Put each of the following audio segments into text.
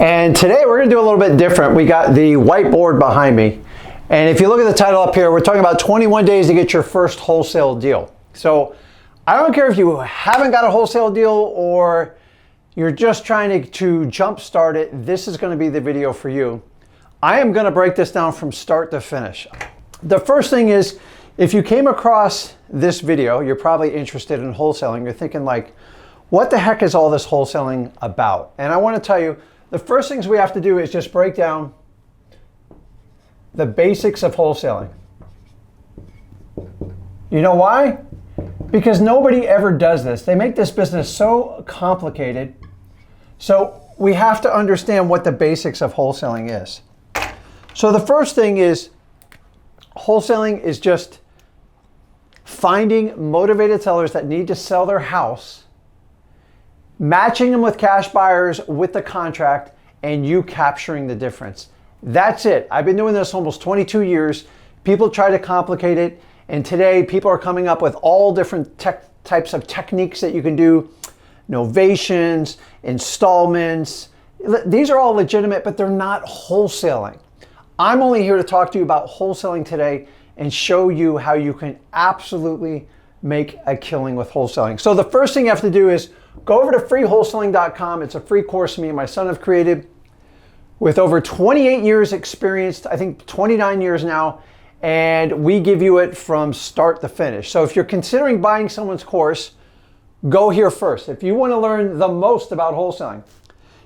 And today we're going to do a little bit different. We got the whiteboard behind me. And if you look at the title up here, we're talking about 21 days to get your first wholesale deal. So I don't care if you haven't got a wholesale deal or you're just trying to jumpstart it, this is going to be the video for you. I am going to break this down from start to finish. The first thing is, if you came across this video, you're probably interested in wholesaling. You're thinking like, what the heck is all this wholesaling about? And I want to tell you, the first things we have to do is just break down the basics of wholesaling. You know why? Because nobody ever does this. They make this business so complicated. So we have to understand what the basics of wholesaling is. So the first thing is, wholesaling is just finding motivated sellers that need to sell their house, matching them with cash buyers with the contract, and you capturing the difference. That's it. I've been doing this almost 22 years. People try to complicate it, and today people are coming up with all different types of techniques that you can do, novations, installments. These are all legitimate, but they're not wholesaling. I'm only here to talk to you about wholesaling today and show you how you can absolutely make a killing with wholesaling. So the first thing you have to do is go over to freewholesaling.com. It's a free course me and my son have created with over 28 years experience, I think 29 years now, and we give you it from start to finish. So if you're considering buying someone's course, go here first. If you want to learn the most about wholesaling,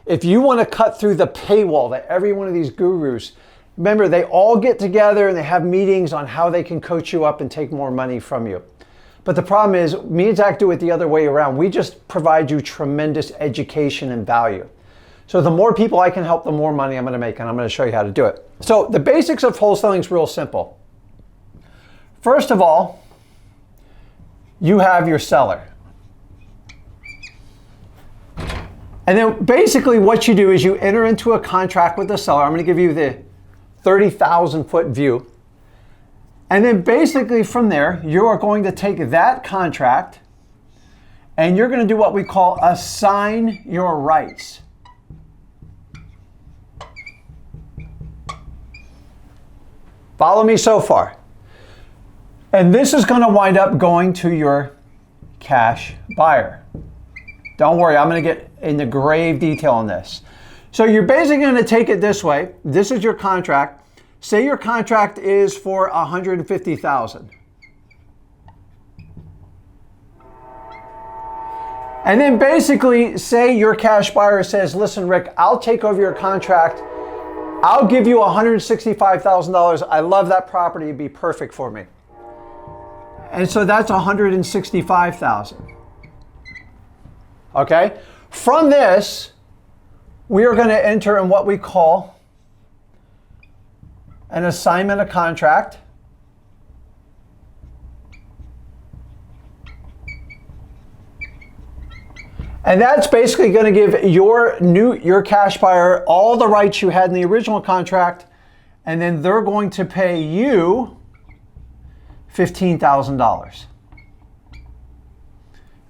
if you want to cut through the paywall that every one of these gurus, remember, they all get together and they have meetings on how they can coach you up and take more money from you. But the problem is, me and Zach do it the other way around. We just provide you tremendous education and value. So the more people I can help, the more money I'm going to make, and I'm going to show you how to do it. So the basics of wholesaling is real simple. First of all, you have your seller. And then basically what you do is you enter into a contract with the seller. I'm going to give you the 30,000 foot view. And then basically from there, you are going to take that contract and you're going to do what we call assign your rights. Follow me so far. And this is going to wind up going to your cash buyer. Don't worry, I'm going to get into grave detail on this. So you're basically going to take it this way. This is your contract. Say your contract is for $150,000. And then basically say your cash buyer says, listen, Rick, I'll take over your contract. I'll give you $165,000. I love that property. It'd be perfect for me. And so that's $165,000. Okay? From this, we are going to enter in what we call an assignment of contract. And that's basically going to give your cash buyer all the rights you had in the original contract, and then they're going to pay you $15,000.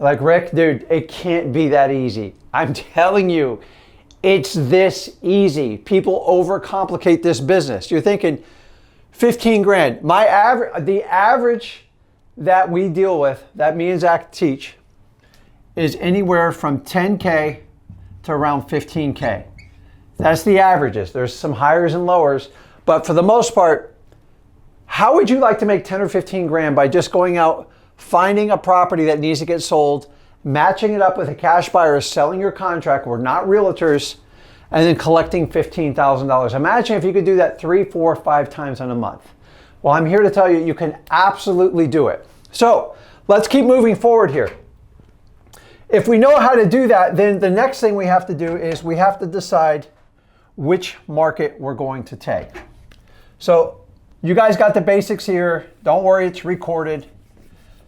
Like, Rick, dude, it can't be that easy. I'm telling you, it's this easy. People overcomplicate this business. You're thinking 15 grand. The average that we deal with, that me and Zach teach, is anywhere from 10K to around 15K. That's the averages. There's some higher and lowers, but for the most part, how would you like to make 10 or 15 grand by just going out, finding a property that needs to get sold, matching it up with a cash buyer, selling your contract, we're not realtors, and then collecting $15,000. Imagine if you could do that 3, 4, 5 times in a month. Well, I'm here to tell you, you can absolutely do it. So let's keep moving forward here. If we know how to do that, then the next thing we have to do is we have to decide which market we're going to take. So you guys got the basics here. Don't worry, it's recorded.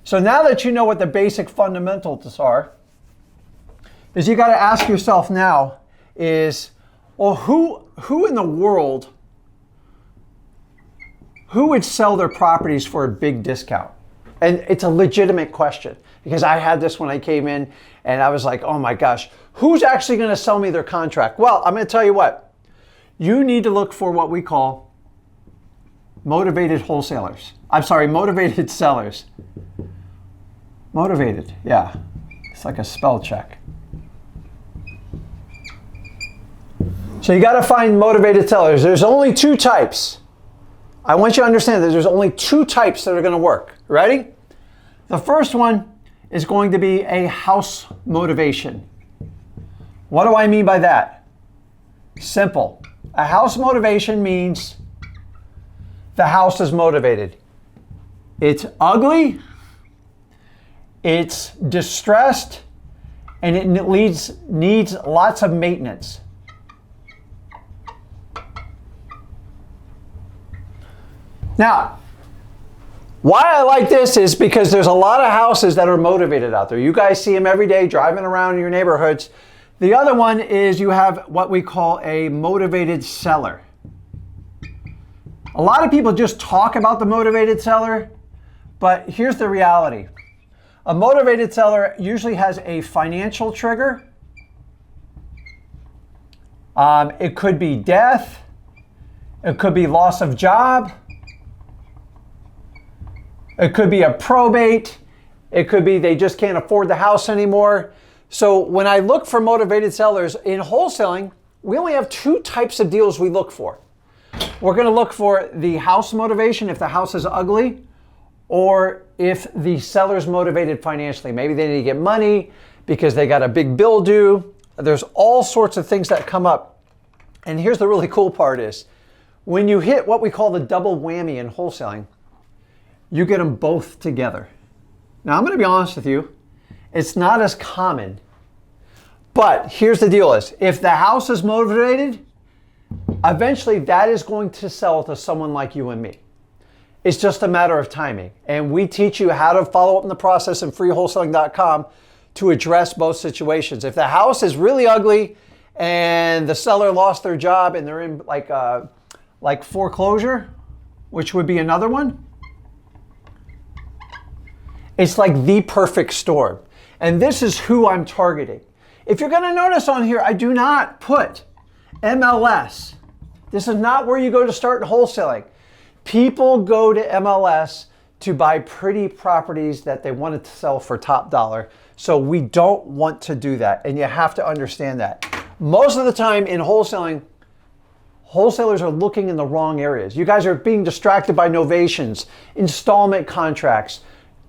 So now that you know what the basic fundamentals are, is you got to ask yourself now is, well, who in the world, who would sell their properties for a big discount? And it's a legitimate question because I had this when I came in and I was like, oh my gosh, who's actually going to sell me their contract? Well, I'm going to tell you what. You need to look for what we call motivated wholesalers. I'm sorry, motivated sellers. Motivated, yeah. It's like a spell check. So you got to find motivated sellers. There's only two types. I want you to understand that there's only two types that are going to work. Ready? The first one is going to be a house motivation. What do I mean by that? Simple. A house motivation means the house is motivated. It's ugly, it's distressed, and it needs lots of maintenance. Now, why I like this is because there's a lot of houses that are motivated out there. You guys see them every day driving around in your neighborhoods. The other one is you have what we call a motivated seller. A lot of people just talk about the motivated seller, but here's the reality. A motivated seller usually has a financial trigger. It could be death. It could be loss of job. It could be a probate. It could be they just can't afford the house anymore. So when I look for motivated sellers in wholesaling, we only have two types of deals we look for. We're going to look for the house motivation if the house is ugly, or if the seller's motivated financially. Maybe they need to get money because they got a big bill due. There's all sorts of things that come up. And here's the really cool part is when you hit what we call the double whammy in wholesaling, you get them both together. Now, I'm going to be honest with you. It's not as common. But here's the deal is, if the house is motivated, eventually that is going to sell to someone like you and me. It's just a matter of timing. And we teach you how to follow up in the process in freewholesaling.com to address both situations. If the house is really ugly and the seller lost their job and they're in like foreclosure, which would be another one, it's like the perfect storm. And this is who I'm targeting. If you're going to notice on here, I do not put MLS. This is not where you go to start wholesaling. People go to MLS to buy pretty properties that they wanted to sell for top dollar. So we don't want to do that. And you have to understand that. Most of the time in wholesaling, wholesalers are looking in the wrong areas. You guys are being distracted by novations, installment contracts.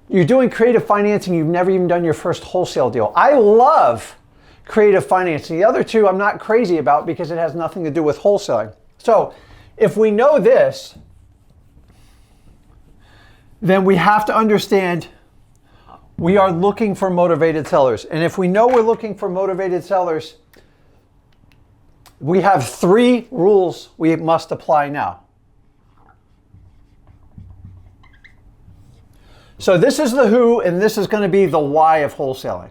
You're doing creative financing. You've never even done your first wholesale deal. I love creative financing. The other two I'm not crazy about because it has nothing to do with wholesaling. So if we know this, then we have to understand we are looking for motivated sellers. And if we know we're looking for motivated sellers, we have 3 rules we must apply now. So this is the who, and this is going to be the why of wholesaling.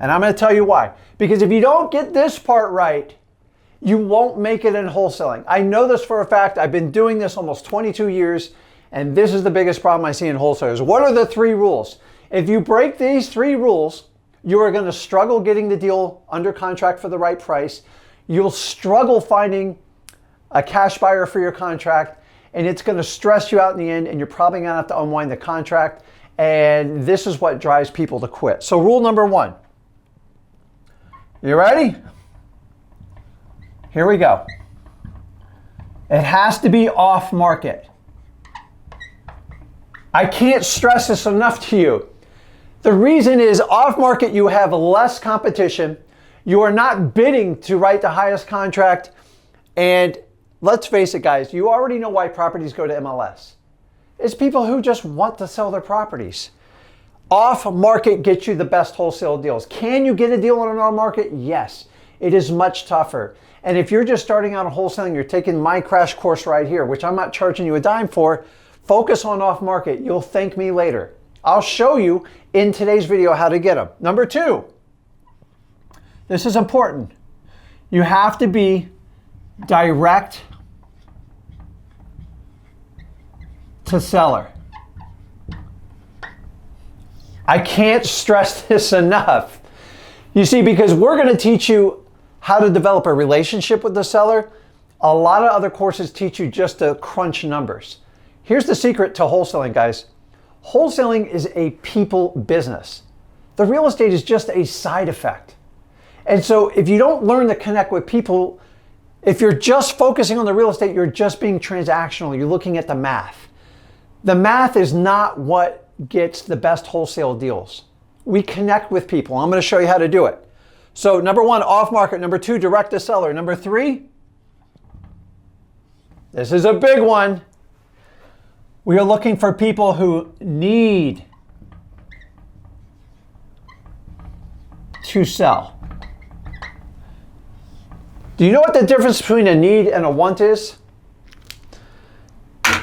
And I'm going to tell you why. Because if you don't get this part right, you won't make it in wholesaling. I know this for a fact. I've been doing this almost 22 years, and this is the biggest problem I see in wholesalers. What are the 3 rules? If you break these 3 rules, you are going to struggle getting the deal under contract for the right price. You'll struggle finding a cash buyer for your contract, and it's going to stress you out in the end, and you're probably going to have to unwind the contract. And this is what drives people to quit. So rule number 1. You ready? Here we go. It has to be off market. I can't stress this enough to you. The reason is off market, you have less competition. You are not bidding to write the highest contract. And let's face it, guys, you already know why properties go to MLS. It's people who just want to sell their properties. Off market gets you the best wholesale deals. Can you get a deal on an on market? Yes. It is much tougher. And if you're just starting out in wholesaling, you're taking my crash course right here, which I'm not charging you a dime for, focus on off market. You'll thank me later. I'll show you in today's video how to get them. Number 2, this is important. You have to be direct to seller. I can't stress this enough. You see, because we're going to teach you how to develop a relationship with the seller. A lot of other courses teach you just to crunch numbers. Here's the secret to wholesaling, guys. Wholesaling is a people business. The real estate is just a side effect. And so if you don't learn to connect with people, if you're just focusing on the real estate, you're just being transactional. You're looking at the math. The math is not what gets the best wholesale deals. We connect with people. I'm going to show you how to do it. So number 1, off market. Number 2, direct to seller. Number 3, this is a big one. We are looking for people who need to sell. Do you know what the difference between a need and a want is?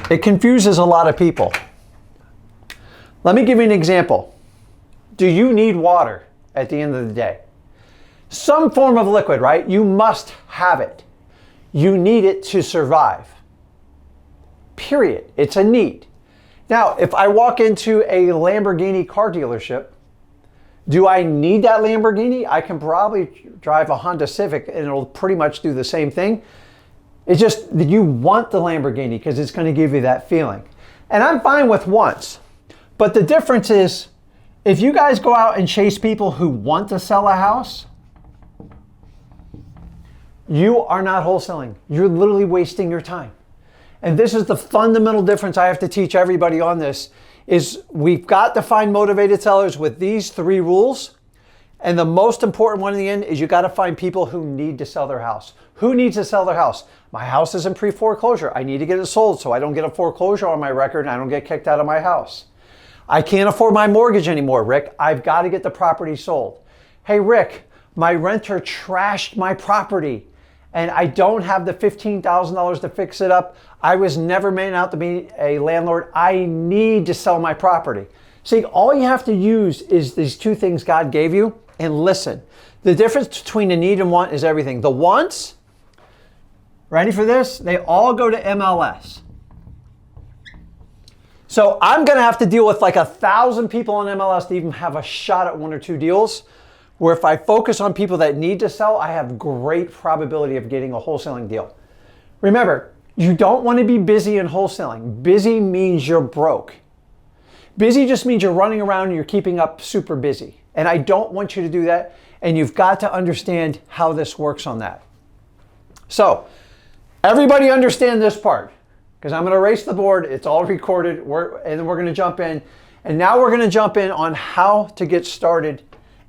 It confuses a lot of people. Let me give you an example. Do you need water at the end of the day? Some form of liquid, right? You must have it. You need it to survive. Period. It's a need. Now, if I walk into a Lamborghini car dealership, do I need that Lamborghini? I can probably drive a Honda Civic and it'll pretty much do the same thing. It's just that you want the Lamborghini because it's going to give you that feeling. And I'm fine with wants. But the difference is, if you guys go out and chase people who want to sell a house, you are not wholesaling. You're literally wasting your time. And this is the fundamental difference I have to teach everybody on this, is we've got to find motivated sellers with these 3 rules. And the most important one in the end is you got to find people who need to sell their house. Who needs to sell their house? My house is in pre-foreclosure. I need to get it sold so I don't get a foreclosure on my record and I don't get kicked out of my house. I can't afford my mortgage anymore, Rick. I've got to get the property sold. Hey, Rick, my renter trashed my property and I don't have the $15,000 to fix it up. I was never made out to be a landlord. I need to sell my property. See, all you have to use is these 2 things God gave you, and listen. The difference between a need and want is everything. The wants, ready for this? They all go to MLS. So I'm going to have to deal with like 1,000 people on MLS to even have a shot at 1 or 2 deals. Where if I focus on people that need to sell, I have great probability of getting a wholesaling deal. Remember, you don't want to be busy in wholesaling. Busy means you're broke. Busy just means you're running around and you're keeping up super busy. And I don't want you to do that. And you've got to understand how this works on that. So, everybody understand this part. Because I'm going to erase the board. It's all recorded. And then we're going to jump in. And now we're going to jump in on how to get started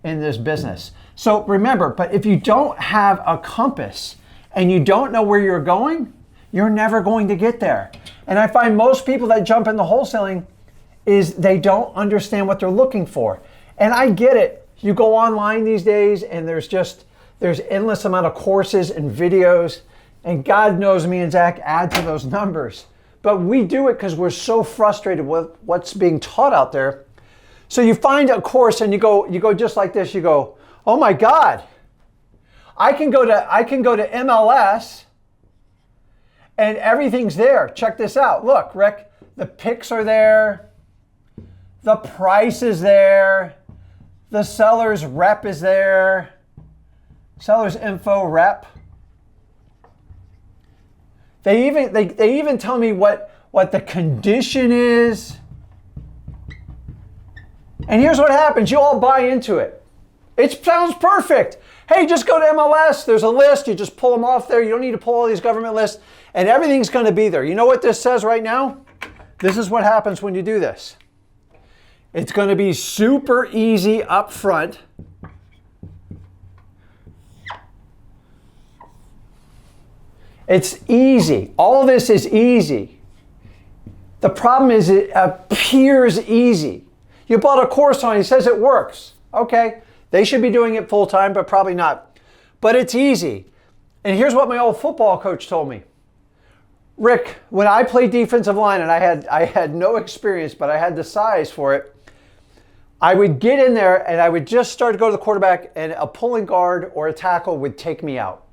in this business. So remember, but if you don't have a compass and you don't know where you're going, you're never going to get there. And I find most people that jump into wholesaling is they don't understand what they're looking for. And I get it. You go online these days and there's endless amount of courses and videos, and God knows me and Zach add to those numbers. But we do it because we're so frustrated with what's being taught out there. So you find a course and you go just like this. You go, oh my God, I can go to MLS and everything's there. Check this out. Look, Rick, the pics are there. The price is there. The seller's rep is there. Seller's info rep. They even tell me what the condition is. And here's what happens. You all buy into it. It sounds perfect. Hey, just go to MLS. There's a list. You just pull them off there. You don't need to pull all these government lists. And everything's going to be there. You know what this says right now? This is what happens when you do this. It's going to be super easy up front. It's easy. All this is easy. The problem is it appears easy. You bought a course on it, it says it works. Okay, they should be doing it full time, but probably not. But it's easy. And here's what my old football coach told me. Rick, when I played defensive line and I had no experience, but I had the size for it, I would get in there and I would just start to go to the quarterback and a pulling guard or a tackle would take me out.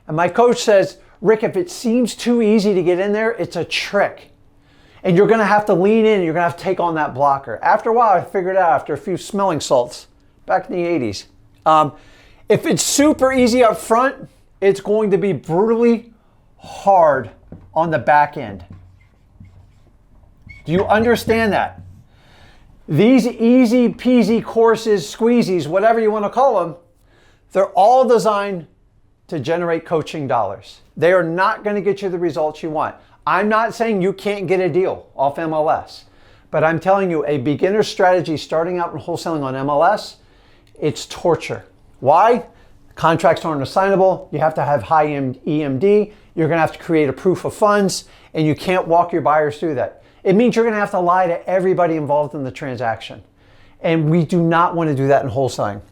And my coach says, Rick, if it seems too easy to get in there, it's a trick. And you're going to have to lean in. You're going to have to take on that blocker. After a while, I figured out after a few smelling salts back in the 80s. If it's super easy up front, it's going to be brutally hard on the back end. Do you understand that? These easy peasy courses, squeezies, whatever you want to call them, they're all designed to generate coaching dollars. They are not going to get you the results you want. I'm not saying you can't get a deal off MLS, but I'm telling you a beginner strategy starting out in wholesaling on MLS, it's torture. Why? Contracts aren't assignable. You have to have high EMD. You're going to have to create a proof of funds, and you can't walk your buyers through that. It means you're going to have to lie to everybody involved in the transaction. And we do not want to do that in wholesaling.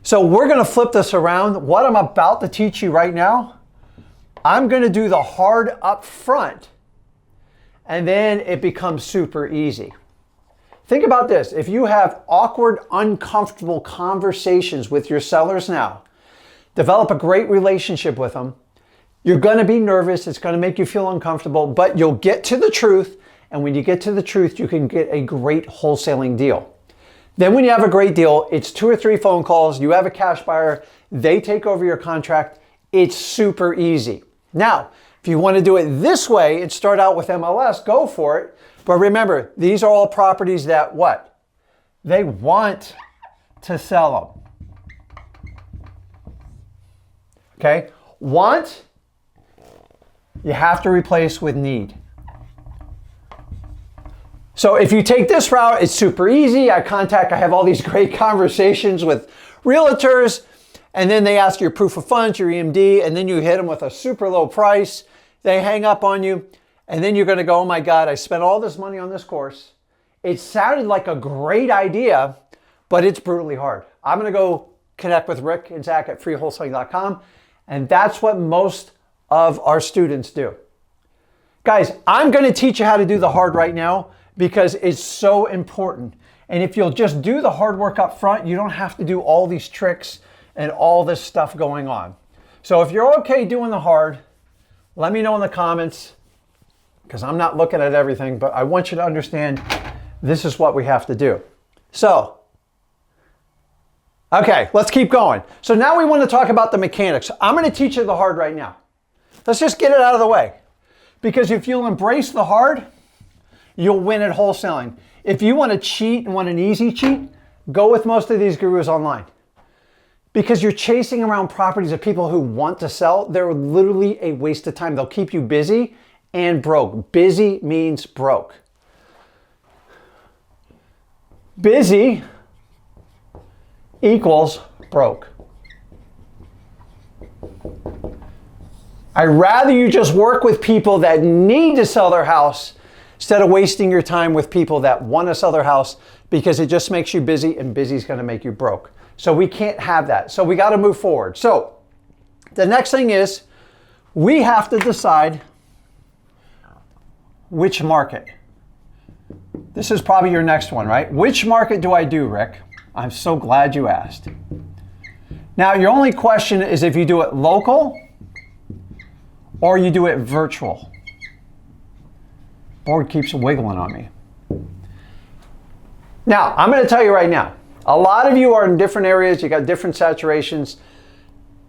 So we're going to flip this around. What I'm about to teach you right now, I'm going to do the hard up front, and then it becomes super easy. Think about this. If you have awkward, uncomfortable conversations with your sellers now, develop a great relationship with them. You're going to be nervous. It's going to make you feel uncomfortable, but you'll get to the truth. And when you get to the truth, you can get a great wholesaling deal. Then when you have a great deal, it's 2 or 3 phone calls. You have a cash buyer. They take over your contract. It's super easy. Now, if you want to do it this way and start out with MLS, go for it. But remember, these are all properties that what? They want to sell them. Okay? Want, you have to replace with need. So if you take this route, it's super easy. I have all these great conversations with realtors, and then they ask your proof of funds, your EMD, and then you hit them with a super low price. They hang up on you, and then you're going to go, oh my God, I spent all this money on this course. It sounded like a great idea, but it's brutally hard. I'm going to go connect with Rick and Zach at freewholesaling.com, and that's what most of our students do. Guys, I'm going to teach you how to do the hard right now because it's so important. And if you'll just do the hard work up front, you don't have to do all these tricks and all this stuff going on. So if you're okay doing the hard, let me know in the comments, because I'm not looking at everything, but I want you to understand this is what we have to do. So, okay, let's keep going. So now we want to talk about the mechanics. I'm going to teach you the hard right now. Let's just get it out of the way. Because if you'll embrace the hard, you'll win at wholesaling. If you want to cheat and want an easy cheat, go with most of these gurus online. Because you're chasing around properties of people who want to sell. They're literally a waste of time. They'll keep you busy and broke. Busy means broke. Busy equals broke. I'd rather you just work with people that need to sell their house instead of wasting your time with people that want to sell their house, because it just makes you busy, and busy is going to make you broke. So we can't have that. So we got to move forward. So the next thing is we have to decide which market. This is probably your next one, right? Which market do I do, Rick? I'm so glad you asked. Now, your only question is if you do it local or you do it virtual. Board keeps wiggling on me. Now, I'm going to tell you right now, a lot of you are in different areas. You got different saturations.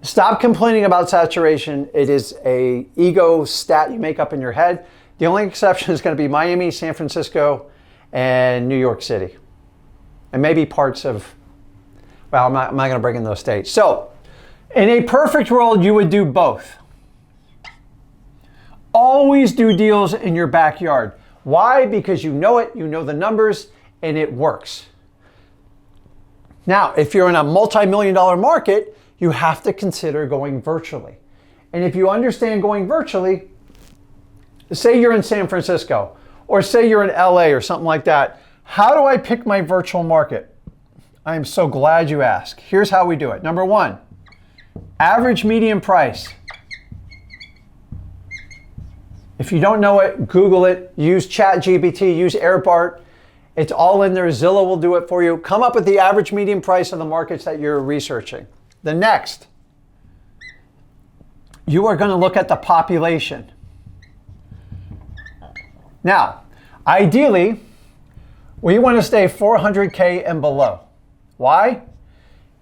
Stop complaining about saturation. It is a ego stat you make up in your head. The only exception is going to be Miami, San Francisco, and New York City. And maybe parts of, well, I'm not going to bring in those states. So, in a perfect world, you would do both. Always do deals in your backyard. Why? Because you know it, you know the numbers, and it works. Now, if you're in a multi-million-dollar market, you have to consider going virtually. And if you understand going virtually, say you're in San Francisco, or say you're in LA or something like that, how do I pick my virtual market? I am so glad you asked. Here's how we do it. Number one, average median price. If you don't know it, Google it, use ChatGPT, use AirBart. It's all in there. Zillow will do it for you. Come up with the average median price of the markets that you're researching. The next, you are going to look at the population. Now, Ideally, we want to stay 400K and below. Why?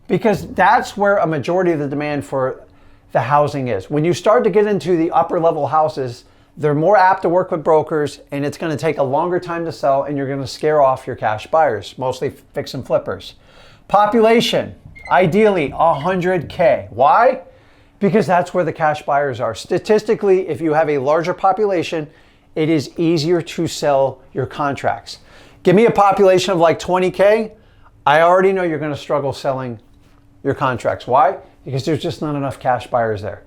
Because that's where a majority of the demand for the housing is. When you start to get into the upper level houses, they're more apt to work with brokers, and it's going to take a longer time to sell, and you're going to scare off your cash buyers, mostly fix and flippers. Population, ideally 100K. Why? Because that's where the cash buyers are. Statistically, if you have a larger population, it is easier to sell your contracts. Give me a population of like 20K, I already know you're going to struggle selling your contracts. Why? Because there's just not enough cash buyers there.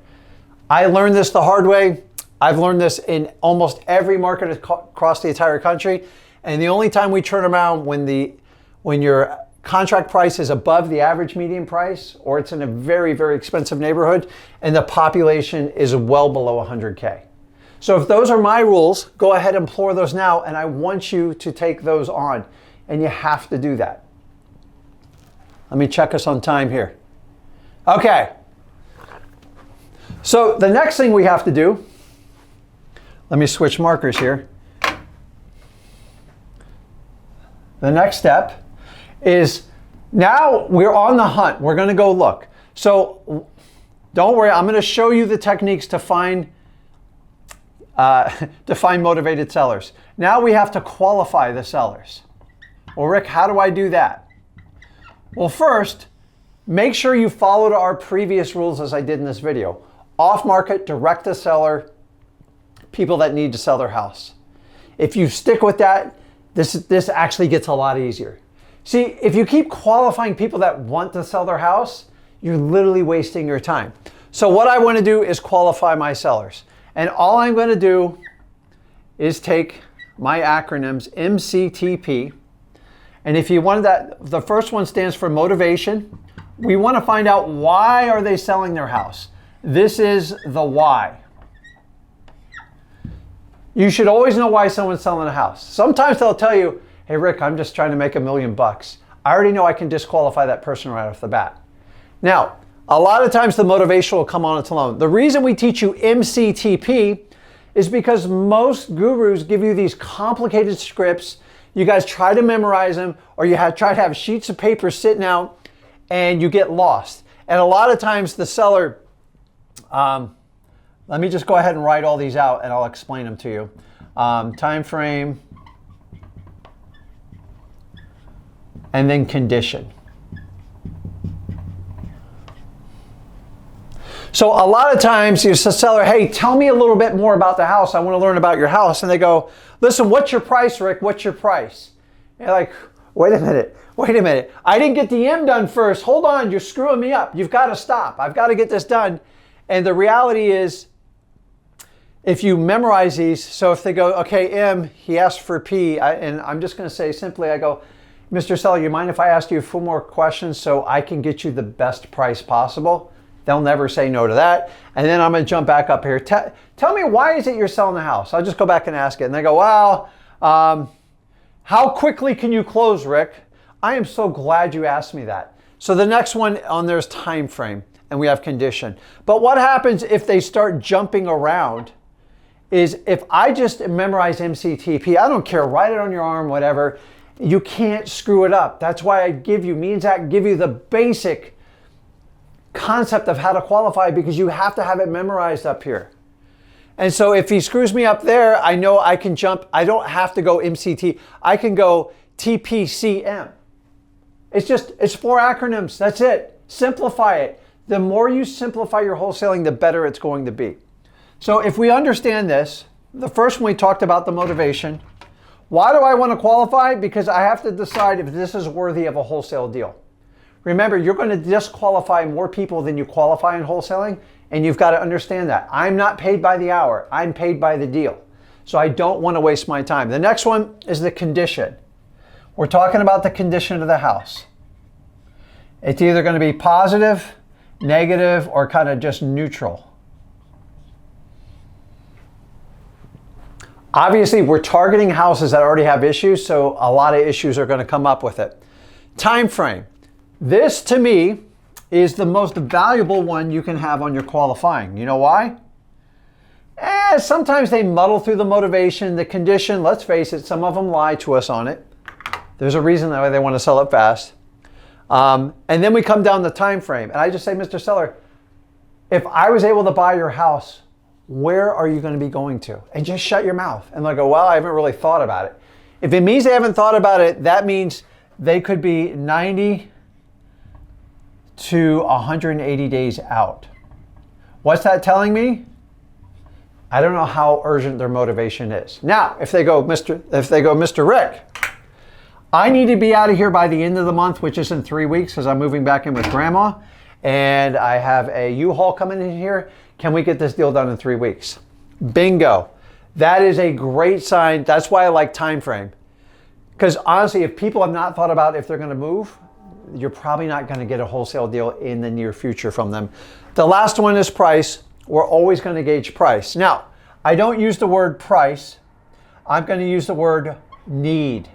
I learned this the hard way. I've learned this in almost every market across the entire country. And the only time we turn around when your contract price is above the average median price, or it's in a very, very expensive neighborhood, and the population is well below 100K. So if those are my rules, go ahead and employ those now, and I want you to take those on, and you have to do that. Let me check us on time here. Okay. So the next thing we have to do, let me switch markers here. The next step is now we're on the hunt. We're going to go look. So don't worry, I'm going to show you the techniques to find motivated sellers. Now we have to qualify the sellers. Well, Rick, how do I do that? Well, first, make sure you followed our previous rules as I did in this video. Off market, direct to seller, people that need to sell their house. If you stick with that, this actually gets a lot easier. See, if you keep qualifying people that want to sell their house, you're literally wasting your time. So what I want to do is qualify my sellers. And all I'm going to do is take my acronyms, MCTP. And if you wanted that, the first one stands for motivation. We want to find out why are they selling their house. This is the why. You should always know why someone's selling a house. Sometimes they'll tell you, hey Rick, I'm just trying to make $1 million. I already know I can disqualify that person right off the bat. Now, a lot of times the motivation will come on its own. The reason we teach you MCTP is because most gurus give you these complicated scripts. You guys try to memorize them, or you try to have sheets of paper sitting out and you get lost. And a lot of times the seller, let me just go ahead and write all these out and I'll explain them to you. Time frame, and then condition. So a lot of times you say, seller, hey, tell me a little bit more about the house. I want to learn about your house. And they go, listen, what's your price, Rick? What's your price? And you're like, wait a minute. I didn't get the M done first. Hold on, you're screwing me up. You've got to stop. I've got to get this done. And the reality is, if you memorize these, so if they go, okay, M, he asked for P, and I'm just going to say simply, I go, Mr. Seller, you mind if I ask you a few more questions so I can get you the best price possible? They'll never say no to that. And then I'm going to jump back up here. Tell me, why is it you're selling the house? I'll just go back and ask it. And they go, well, how quickly can you close, Rick? I am so glad you asked me that. So the next one on there is time frame, and we have condition. But what happens if they start jumping around is if I just memorize MCTP, I don't care, write it on your arm, whatever, you can't screw it up. That's why me and Zach give you the basic concept of how to qualify, because you have to have it memorized up here. And so if he screws me up there, I know I can jump. I don't have to go MCT. I can go TPCM. It's 4 acronyms. That's it. Simplify it. The more you simplify your wholesaling, the better it's going to be. So if we understand this, the first one we talked about the motivation. Why do I want to qualify? Because I have to decide if this is worthy of a wholesale deal. Remember, you're going to disqualify more people than you qualify in wholesaling, and you've got to understand that. I'm not paid by the hour. I'm paid by the deal. So I don't want to waste my time. The next one is the condition. We're talking about the condition of the house. It's either going to be positive, negative, or kind of just neutral. Obviously, we're targeting houses that already have issues, so a lot of issues are going to come up with it. Time frame. This, to me, is the most valuable one you can have on your qualifying. You know why? Sometimes they muddle through the motivation, the condition. Let's face it, some of them lie to us on it. There's a reason that they want to sell it fast. And then we come down the time frame. And I just say, Mr. Seller, if I was able to buy your house, where are you going to be going to? And just shut your mouth. And they'll go, well, I haven't really thought about it. If it means they haven't thought about it, that means they could be 90 to 180 days out. What's that telling me? I don't know how urgent their motivation is. Now, if they go, Mr. Rick, I need to be out of here by the end of the month, which is in 3 weeks because I'm moving back in with Grandma, and I have a U-Haul coming in here. Can we get this deal done in 3 weeks? Bingo. That is a great sign. That's why I like time frame. Because honestly, if people have not thought about if they're going to move, you're probably not going to get a wholesale deal in the near future from them. The last one is price. We're always going to gauge price. Now, I don't use the word price. I'm going to use the word need.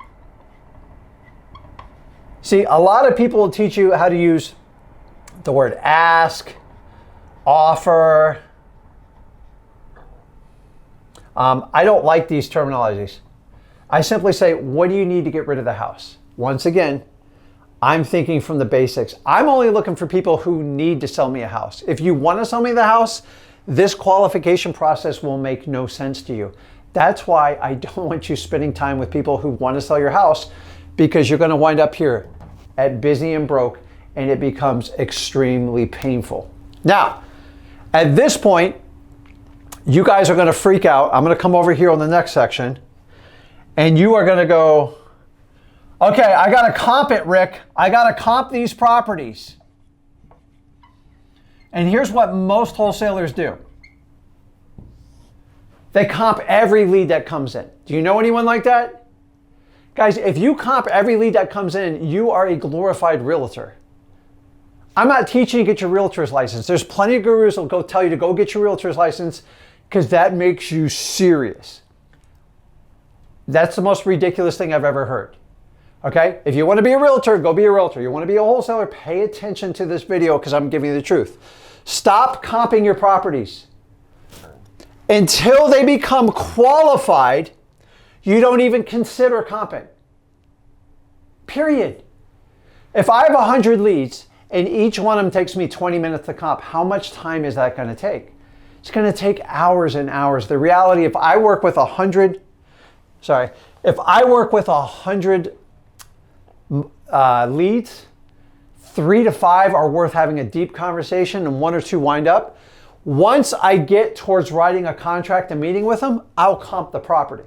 See, a lot of people will teach you how to use the word ask, offer. I don't like these terminologies. I simply say, what do you need to get rid of the house? Once again, I'm thinking from the basics. I'm only looking for people who need to sell me a house. If you want to sell me the house, this qualification process will make no sense to you. That's why I don't want you spending time with people who want to sell your house, because you're going to wind up here at busy and broke, and it becomes extremely painful. Now, at this point, you guys are going to freak out. I'm going to come over here on the next section, and you are going to go, okay, I got to comp it, Rick. I got to comp these properties. And here's what most wholesalers do. They comp every lead that comes in. Do you know anyone like that? Guys, if you comp every lead that comes in, you are a glorified realtor. I'm not teaching you to get your realtor's license. There's plenty of gurus that will go tell you to go get your realtor's license because that makes you serious. That's the most ridiculous thing I've ever heard. Okay? If you want to be a realtor, go be a realtor. You want to be a wholesaler, pay attention to this video because I'm giving you the truth. Stop comping your properties. Until they become qualified, you don't even consider comping. Period. If I have 100 leads and each one of them takes me 20 minutes to comp, how much time is that going to take? It's going to take hours and hours. The reality, if I work with 100 leads, 3 to 5 are worth having a deep conversation and 1 or 2 wind up. Once I get towards writing a contract and meeting with them, I'll comp the property.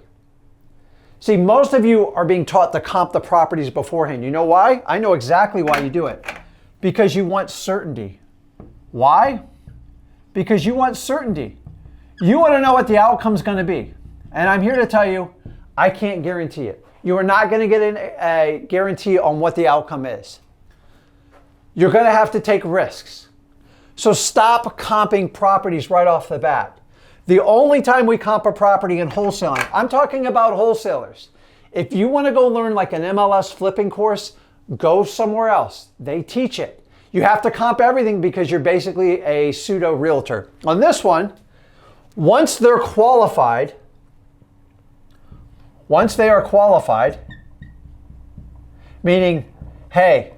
See, most of you are being taught to comp the properties beforehand. You know why? I know exactly why you do it. Because you want certainty. Why? Because you want certainty. You want to know what the outcome's going to be. And I'm here to tell you, I can't guarantee it. You are not going to get a guarantee on what the outcome is. You're going to have to take risks. So stop comping properties right off the bat. The only time we comp a property in wholesaling, I'm talking about wholesalers. If you want to go learn like an MLS flipping course, go somewhere else. They teach it. You have to comp everything because you're basically a pseudo realtor. On this one, once they are qualified, meaning, hey,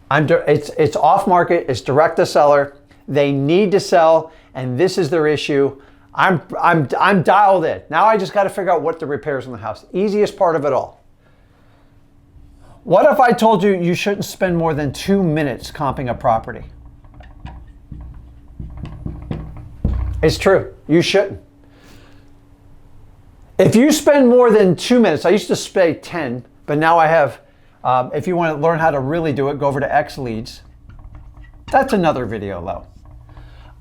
it's off market, it's direct to seller, they need to sell, and this is their issue. I'm dialed in. Now I just got to figure out what the repairs in the house. Easiest part of it all. What if I told you you shouldn't spend more than 2 minutes comping a property? It's true. You shouldn't. If you spend more than 2 minutes, I used to say 10, but now I have, if you want to learn how to really do it, go over to X Leads. That's another video though.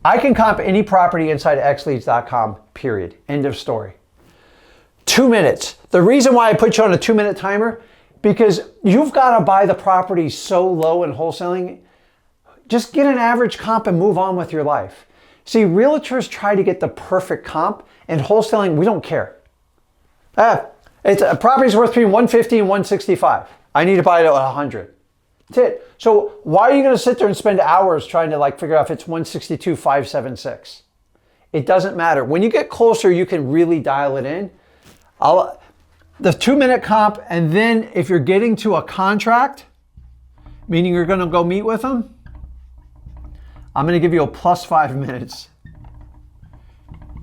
I can comp any property inside xleads.com, period. End of story. 2 minutes. The reason why I put you on a 2-minute timer, because you've got to buy the property so low in wholesaling. Just get an average comp and move on with your life. See, realtors try to get the perfect comp, and wholesaling, we don't care. It's a property's worth between 150 and 165. I need to buy it at 100. That's it. So why are you going to sit there and spend hours trying to figure out if it's 162,576? It doesn't matter. When you get closer, you can really dial it in. The 2-minute comp, and then if you're getting to a contract, meaning you're going to go meet with them, I'm going to give you a plus 5 minutes.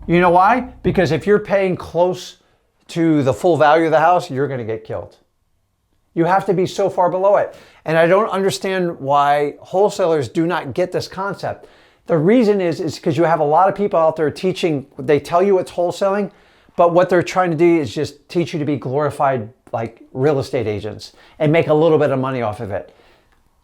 You know why? Because if you're paying close to the full value of the house, you're going to get killed. You have to be so far below it. And I don't understand why wholesalers do not get this concept. The reason is because you have a lot of people out there teaching, they tell you it's wholesaling, but what they're trying to do is just teach you to be glorified like real estate agents and make a little bit of money off of it.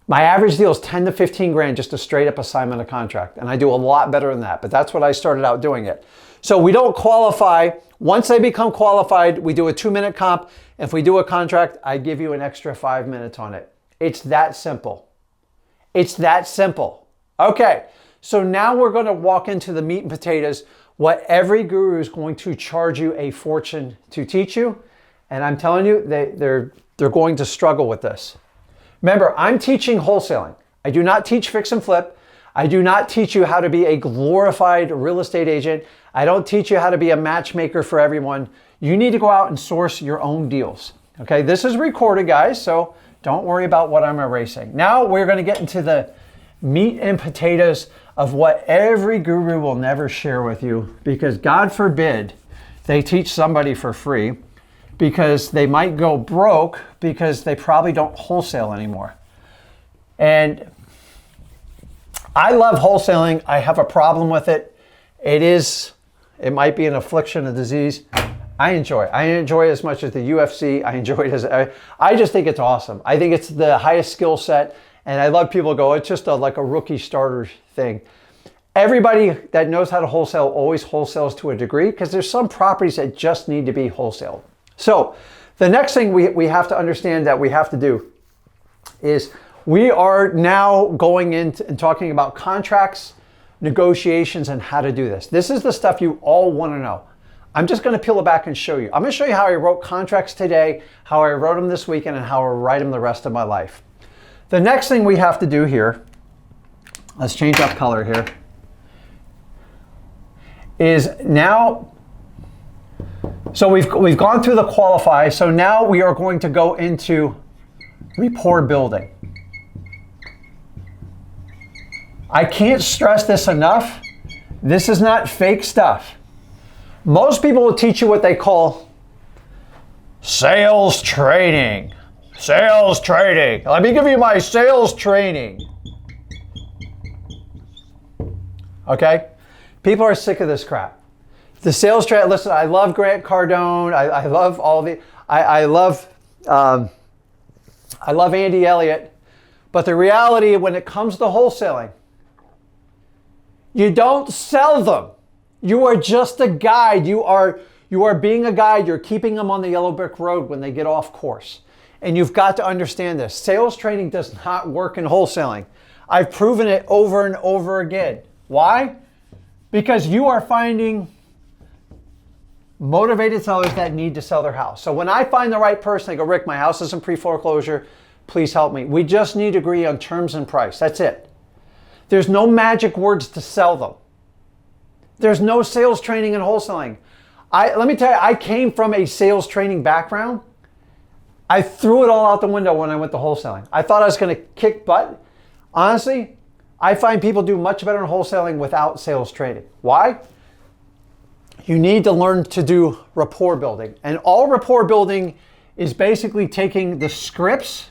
My average deal is 10 to 15 grand, just a straight up assignment of contract. And I do a lot better than that, but that's what I started out doing it. So we don't qualify. Once they become qualified, we do a 2-minute comp. If we do a contract, I give you an extra 5 minutes on it. It's that simple. It's that simple. Okay, so now we're going to walk into the meat and potatoes, what every guru is going to charge you a fortune to teach you. And I'm telling you, they're going to struggle with this. Remember, I'm teaching wholesaling. I do not teach fix and flip. I do not teach you how to be a glorified real estate agent. I don't teach you how to be a matchmaker for everyone. You need to go out and source your own deals. Okay, this is recorded, guys, so don't worry about what I'm erasing. Now we're going to get into the meat and potatoes of what every guru will never share with you, because God forbid they teach somebody for free, because they might go broke because they probably don't wholesale anymore. And I love wholesaling. I have a problem with it. It might be an affliction, a disease. I enjoy it. I enjoy it as much as the UFC. I enjoy it I just think it's awesome. I think it's the highest skill set. And I love people go, it's just like a rookie starter thing. Everybody that knows how to wholesale always wholesales to a degree, because there's some properties that just need to be wholesaled. So the next thing we have to understand that we have to do is we are now going into and talking about contracts, negotiations, and how to do this. This is the stuff you all want to know. I'm just going to peel it back and show you. I'm going to show you how I wrote contracts today, how I wrote them this weekend, and how I write them the rest of my life. The next thing we have to do here, let's change up color here, is now, so we've gone through the qualify, so now we are going to go into rapport building. I can't stress this enough. This is not fake stuff. Most people will teach you what they call sales training. Sales training. Let me give you my sales training. Okay? People are sick of this crap. The sales training, listen, I love Grant Cardone. I love all the, I love Andy Elliott. But the reality when it comes to wholesaling, you don't sell them. You are just a guide. You are being a guide. You're keeping them on the yellow brick road when they get off course. And you've got to understand this. Sales training does not work in wholesaling. I've proven it over and over again. Why? Because you are finding motivated sellers that need to sell their house. So when I find the right person, I go, Rick, my house is in pre-foreclosure. Please help me. We just need to agree on terms and price. That's it. There's no magic words to sell them. There's no sales training in wholesaling. Let me tell you, I came from a sales training background. I threw it all out the window when I went to wholesaling. I thought I was going to kick butt. Honestly, I find people do much better in wholesaling without sales training. Why? You need to learn to do rapport building. And all rapport building is basically taking the scripts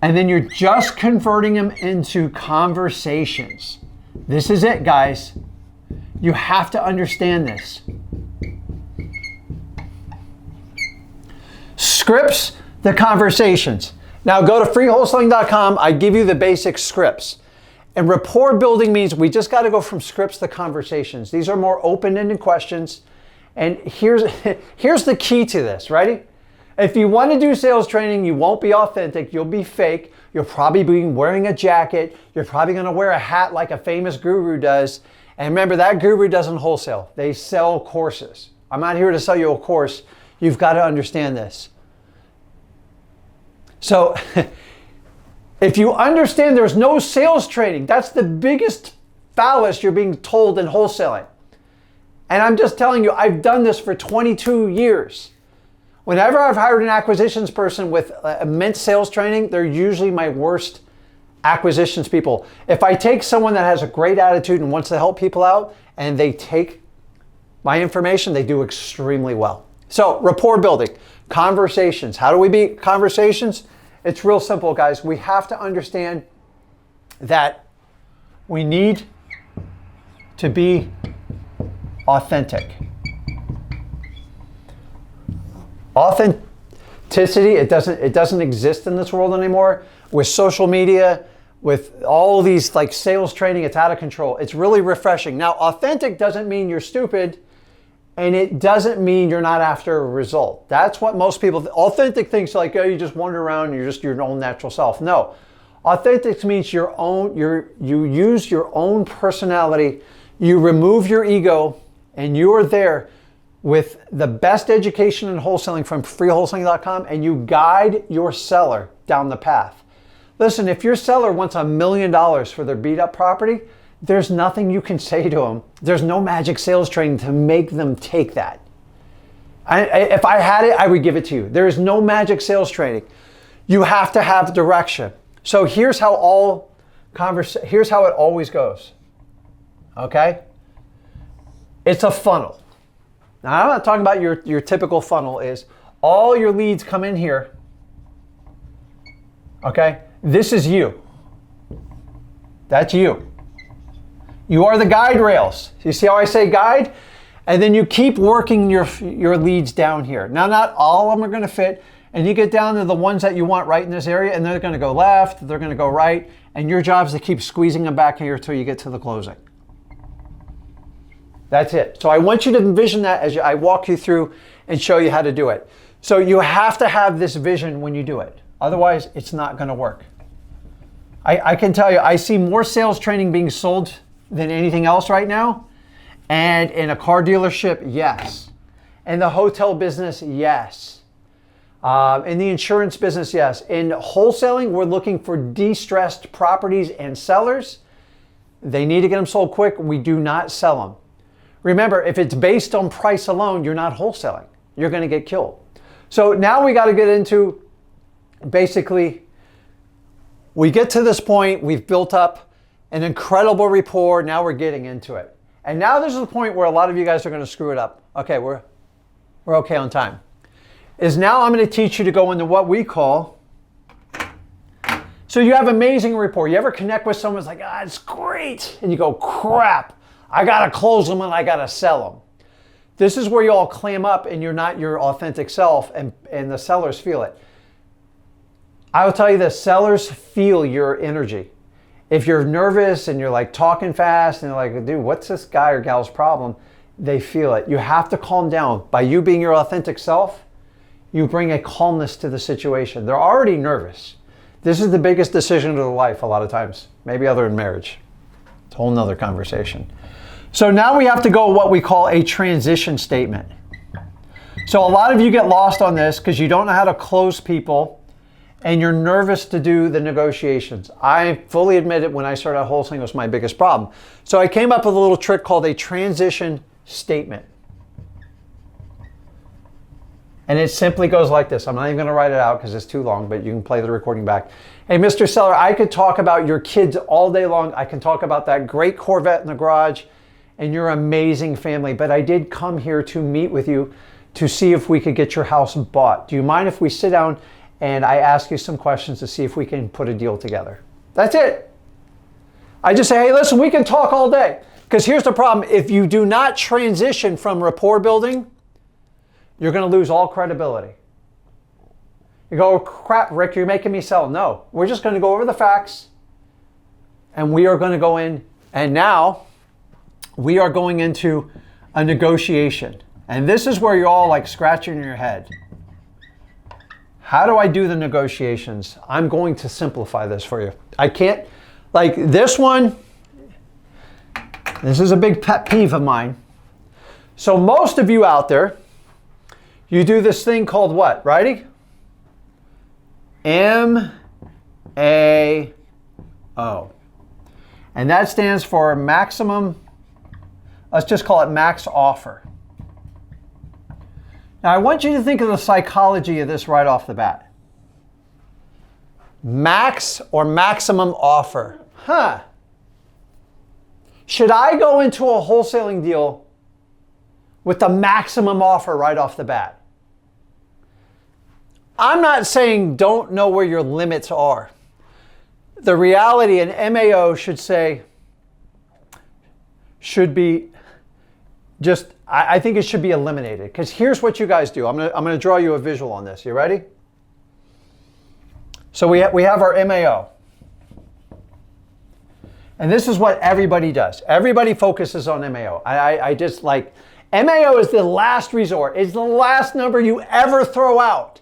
and then you're just converting them into conversations. This is it, guys. You have to understand this. Scripts, the conversations. Now go to freewholesaling.com. I give you the basic scripts. And rapport building means we just got to go from scripts to conversations. These are more open-ended questions. And here's the key to this. Ready? If you want to do sales training, you won't be authentic. You'll be fake. You'll probably be wearing a jacket. You're probably going to wear a hat like a famous guru does. And remember, that guru doesn't wholesale. They sell courses. I'm not here to sell you a course. You've got to understand this. So if you understand there's no sales training, that's the biggest ballast you're being told in wholesaling. And I'm just telling you, I've done this for 22 years. Whenever I've hired an acquisitions person with immense sales training, they're usually my worst acquisitions people. If I take someone that has a great attitude and wants to help people out and they take my information, they do extremely well. So rapport building, conversations. How do we beat conversations? It's real simple, guys. We have to understand that we need to be authentic. Authenticity, it doesn't exist in this world anymore. With social media, with all these like sales training, it's out of control. It's really refreshing. Now, authentic doesn't mean you're stupid, and it doesn't mean you're not after a result. That's what most people, authentic thinks like, oh, you just wander around and you're just your own natural self. No, authentic means you use your own personality, you remove your ego, and you are there with the best education in wholesaling from freewholesaling.com, and you guide your seller down the path. Listen, if your seller wants $1 million for their beat up property, there's nothing you can say to them. There's no magic sales training to make them take that. If I had it, I would give it to you. There is no magic sales training. You have to have direction. So here's how here's how it always goes. Okay? It's a funnel. Now, I'm not talking about your typical funnel is all your leads come in here. Okay? This is you. That's you. You are the guide rails. You see how I say guide? And then you keep working your leads down here. Now, not all of them are going to fit. And you get down to the ones that you want right in this area, and they're going to go left, they're going to go right. And your job is to keep squeezing them back here until you get to the closing. That's it. So I want you to envision that as I walk you through and show you how to do it. So you have to have this vision when you do it. Otherwise, it's not going to work. I can tell you, I see more sales training being sold than anything else right now. And in a car dealership, yes. In the hotel business, yes. In the insurance business, yes. In wholesaling, we're looking for distressed properties and sellers. They need to get them sold quick. We do not sell them. Remember, if it's based on price alone, you're not wholesaling. You're going to get killed. So now we got to get into basically, we get to this point, we've built up an incredible rapport. Now we're getting into it. And now this is the point where a lot of you guys are going to screw it up. Okay, we're okay on time. Is now I'm going to teach you to go into what we call, so you have amazing rapport. You ever connect with someone who's like, ah, it's great. And you go, crap, I got to close them and I got to sell them. This is where you all clam up and you're not your authentic self, and the sellers feel it. I will tell you this, sellers feel your energy. If you're nervous and you're like talking fast and you're like, dude, what's this guy or gal's problem? They feel it. You have to calm down. By you being your authentic self, you bring a calmness to the situation. They're already nervous. This is the biggest decision of their life a lot of times, maybe other than marriage. It's a whole nother conversation. So now we have to go what we call a transition statement. So a lot of you get lost on this because you don't know how to close people and you're nervous to do the negotiations. I fully admit it, when I started out wholesaling, it was my biggest problem. So I came up with a little trick called a transition statement. And it simply goes like this. I'm not even going to write it out because it's too long, but you can play the recording back. Hey, Mr. Seller, I could talk about your kids all day long. I can talk about that great Corvette in the garage and your amazing family, but I did come here to meet with you to see if we could get your house bought. Do you mind if we sit down and I ask you some questions to see if we can put a deal together? That's it. I just say, hey, listen, we can talk all day. Because here's the problem. If you do not transition from rapport building, you're going to lose all credibility. You go, crap, Rick, you're making me sell. No, we're just going to go over the facts and we are going to go in, and now we are going into a negotiation. And this is where you're all like scratching your head. How do I do the negotiations? I'm going to simplify this for you. I can't, like this one, this is a big pet peeve of mine. So most of you out there, you do this thing called what? Righty? MAO. And that stands for maximum, let's just call it max offer. Now I want you to think of the psychology of this right off the bat. Max or maximum offer. Should I go into a wholesaling deal with the maximum offer right off the bat? I'm not saying don't know where your limits are. The reality, an MAO should be just, I think it should be eliminated. Because here's what you guys do. I'm gonna draw you a visual on this. You ready? So we have our MAO. And this is what everybody does. Everybody focuses on MAO. I just like, MAO is the last resort. It's the last number you ever throw out.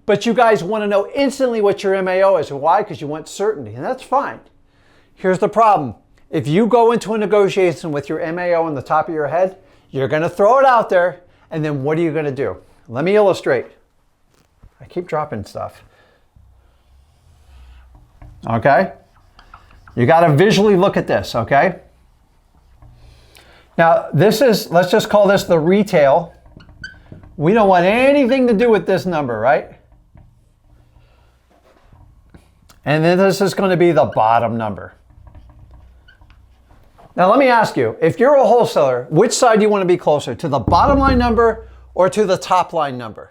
But you guys want to know instantly what your MAO is. Why? Because you want certainty, and that's fine. Here's the problem. If you go into a negotiation with your MAO on the top of your head, you're going to throw it out there, and then what are you going to do? Let me illustrate. I keep dropping stuff. Okay? You got to visually look at this, okay? Now, this is, let's just call this the retail. We don't want anything to do with this number, right? And then this is going to be the bottom number. Now let me ask you, if you're a wholesaler, which side do you want to be closer? To the bottom line number or to the top line number?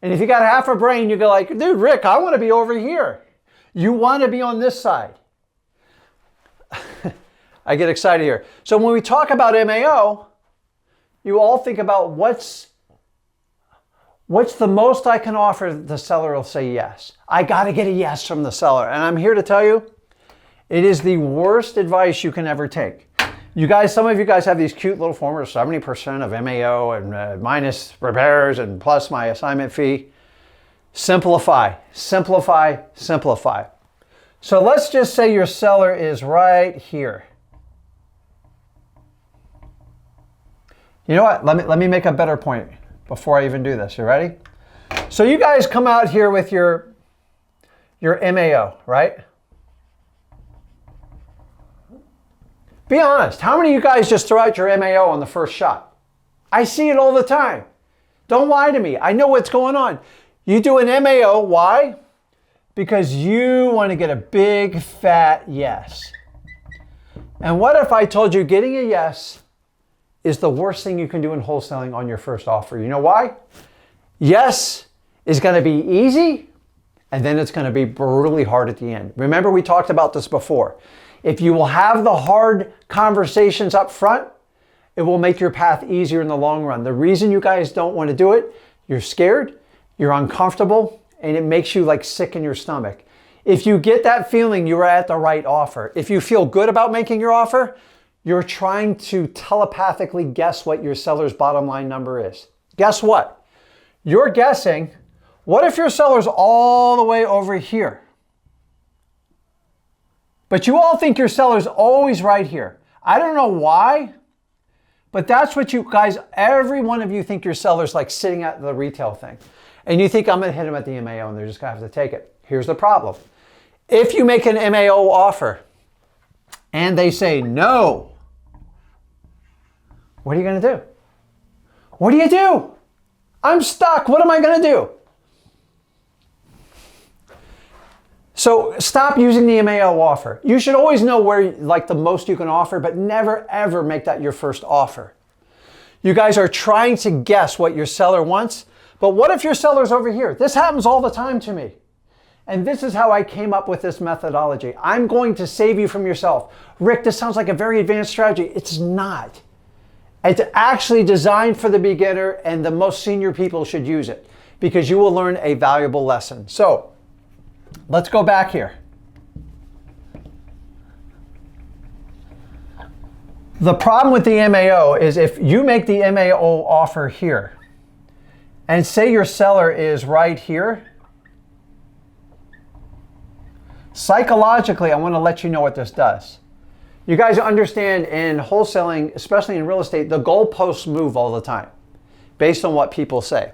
And if you got half a brain, you go like, dude, Rick, I want to be over here. You want to be on this side. I get excited here. So when we talk about MAO, you all think about what's the most I can offer. The seller will say yes. I got to get a yes from the seller. And I'm here to tell you, it is the worst advice you can ever take. You guys, some of you guys have these cute little formulas, 70% of MAO and minus repairs and plus my assignment fee. Simplify, simplify, simplify. So let's just say your seller is right here. You know what? Let me make a better point before I even do this. You ready? So you guys come out here with your MAO, right? Be honest. How many of you guys just throw out your MAO on the first shot? I see it all the time. Don't lie to me. I know what's going on. You do an MAO. Why? Because you want to get a big fat yes. And what if I told you getting a yes is the worst thing you can do in wholesaling on your first offer? You know why? Yes is going to be easy, and then it's going to be brutally hard at the end. Remember, we talked about this before. If you will have the hard conversations up front, it will make your path easier in the long run. The reason you guys don't want to do it, you're scared, you're uncomfortable, and it makes you like sick in your stomach. If you get that feeling, you're at the right offer. If you feel good about making your offer, you're trying to telepathically guess what your seller's bottom line number is. Guess what? You're guessing, what if your seller's all the way over here? But you all think your seller's always right here. I don't know why, but that's what you guys, every one of you think your seller's like sitting at the retail thing. And you think I'm going to hit them at the MAO and they're just going to have to take it. Here's the problem. If you make an MAO offer and they say no, what are you going to do? What do you do? I'm stuck. What am I going to do? So stop using the MAO offer. You should always know where like the most you can offer, but never ever make that your first offer. You guys are trying to guess what your seller wants, but what if your seller's over here? This happens all the time to me. And this is how I came up with this methodology. I'm going to save you from yourself. Rick, this sounds like a very advanced strategy. It's not. It's actually designed for the beginner, and the most senior people should use it because you will learn a valuable lesson. So let's go back here. The problem with the MAO is if you make the MAO offer here and say your seller is right here, psychologically, I want to let you know what this does. You guys understand in wholesaling, especially in real estate, the goalposts move all the time based on what people say.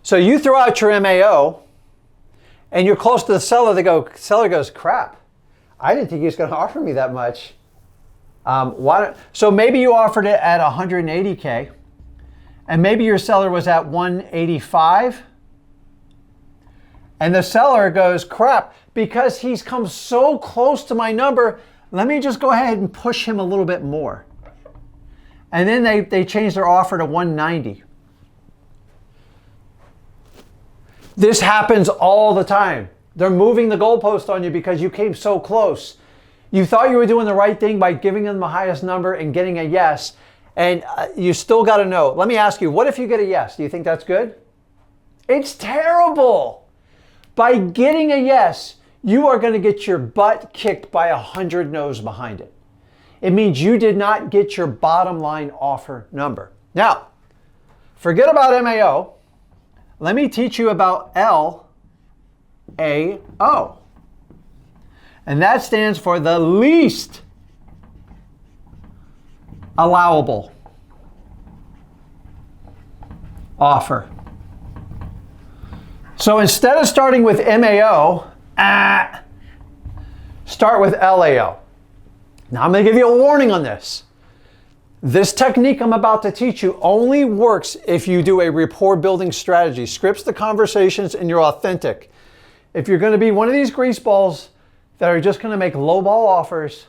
So you throw out your MAO and you're close to the seller, seller goes, crap, I didn't think he was going to offer me that much. So maybe you offered it at 180K, and maybe your seller was at 185, and the seller goes, crap, because he's come so close to my number, let me just go ahead and push him a little bit more. And then they change their offer to 190. This happens all the time. They're moving the goalpost on you because you came so close. You thought you were doing the right thing by giving them the highest number and getting a yes, and you still got to know. Let me ask you, what if you get a yes? Do you think that's good? It's terrible. By getting a yes, you are going to get your butt kicked by 100 no's behind it. It means you did not get your bottom line offer number. Now, forget about MAO. Let me teach you about LAO. And that stands for the least allowable offer. So instead of starting with MAO, start with LAO. Now I'm going to give you a warning on this. This technique I'm about to teach you only works if you do a rapport building strategy, scripts the conversations, and you're authentic. If you're going to be one of these greaseballs that are just going to make lowball offers,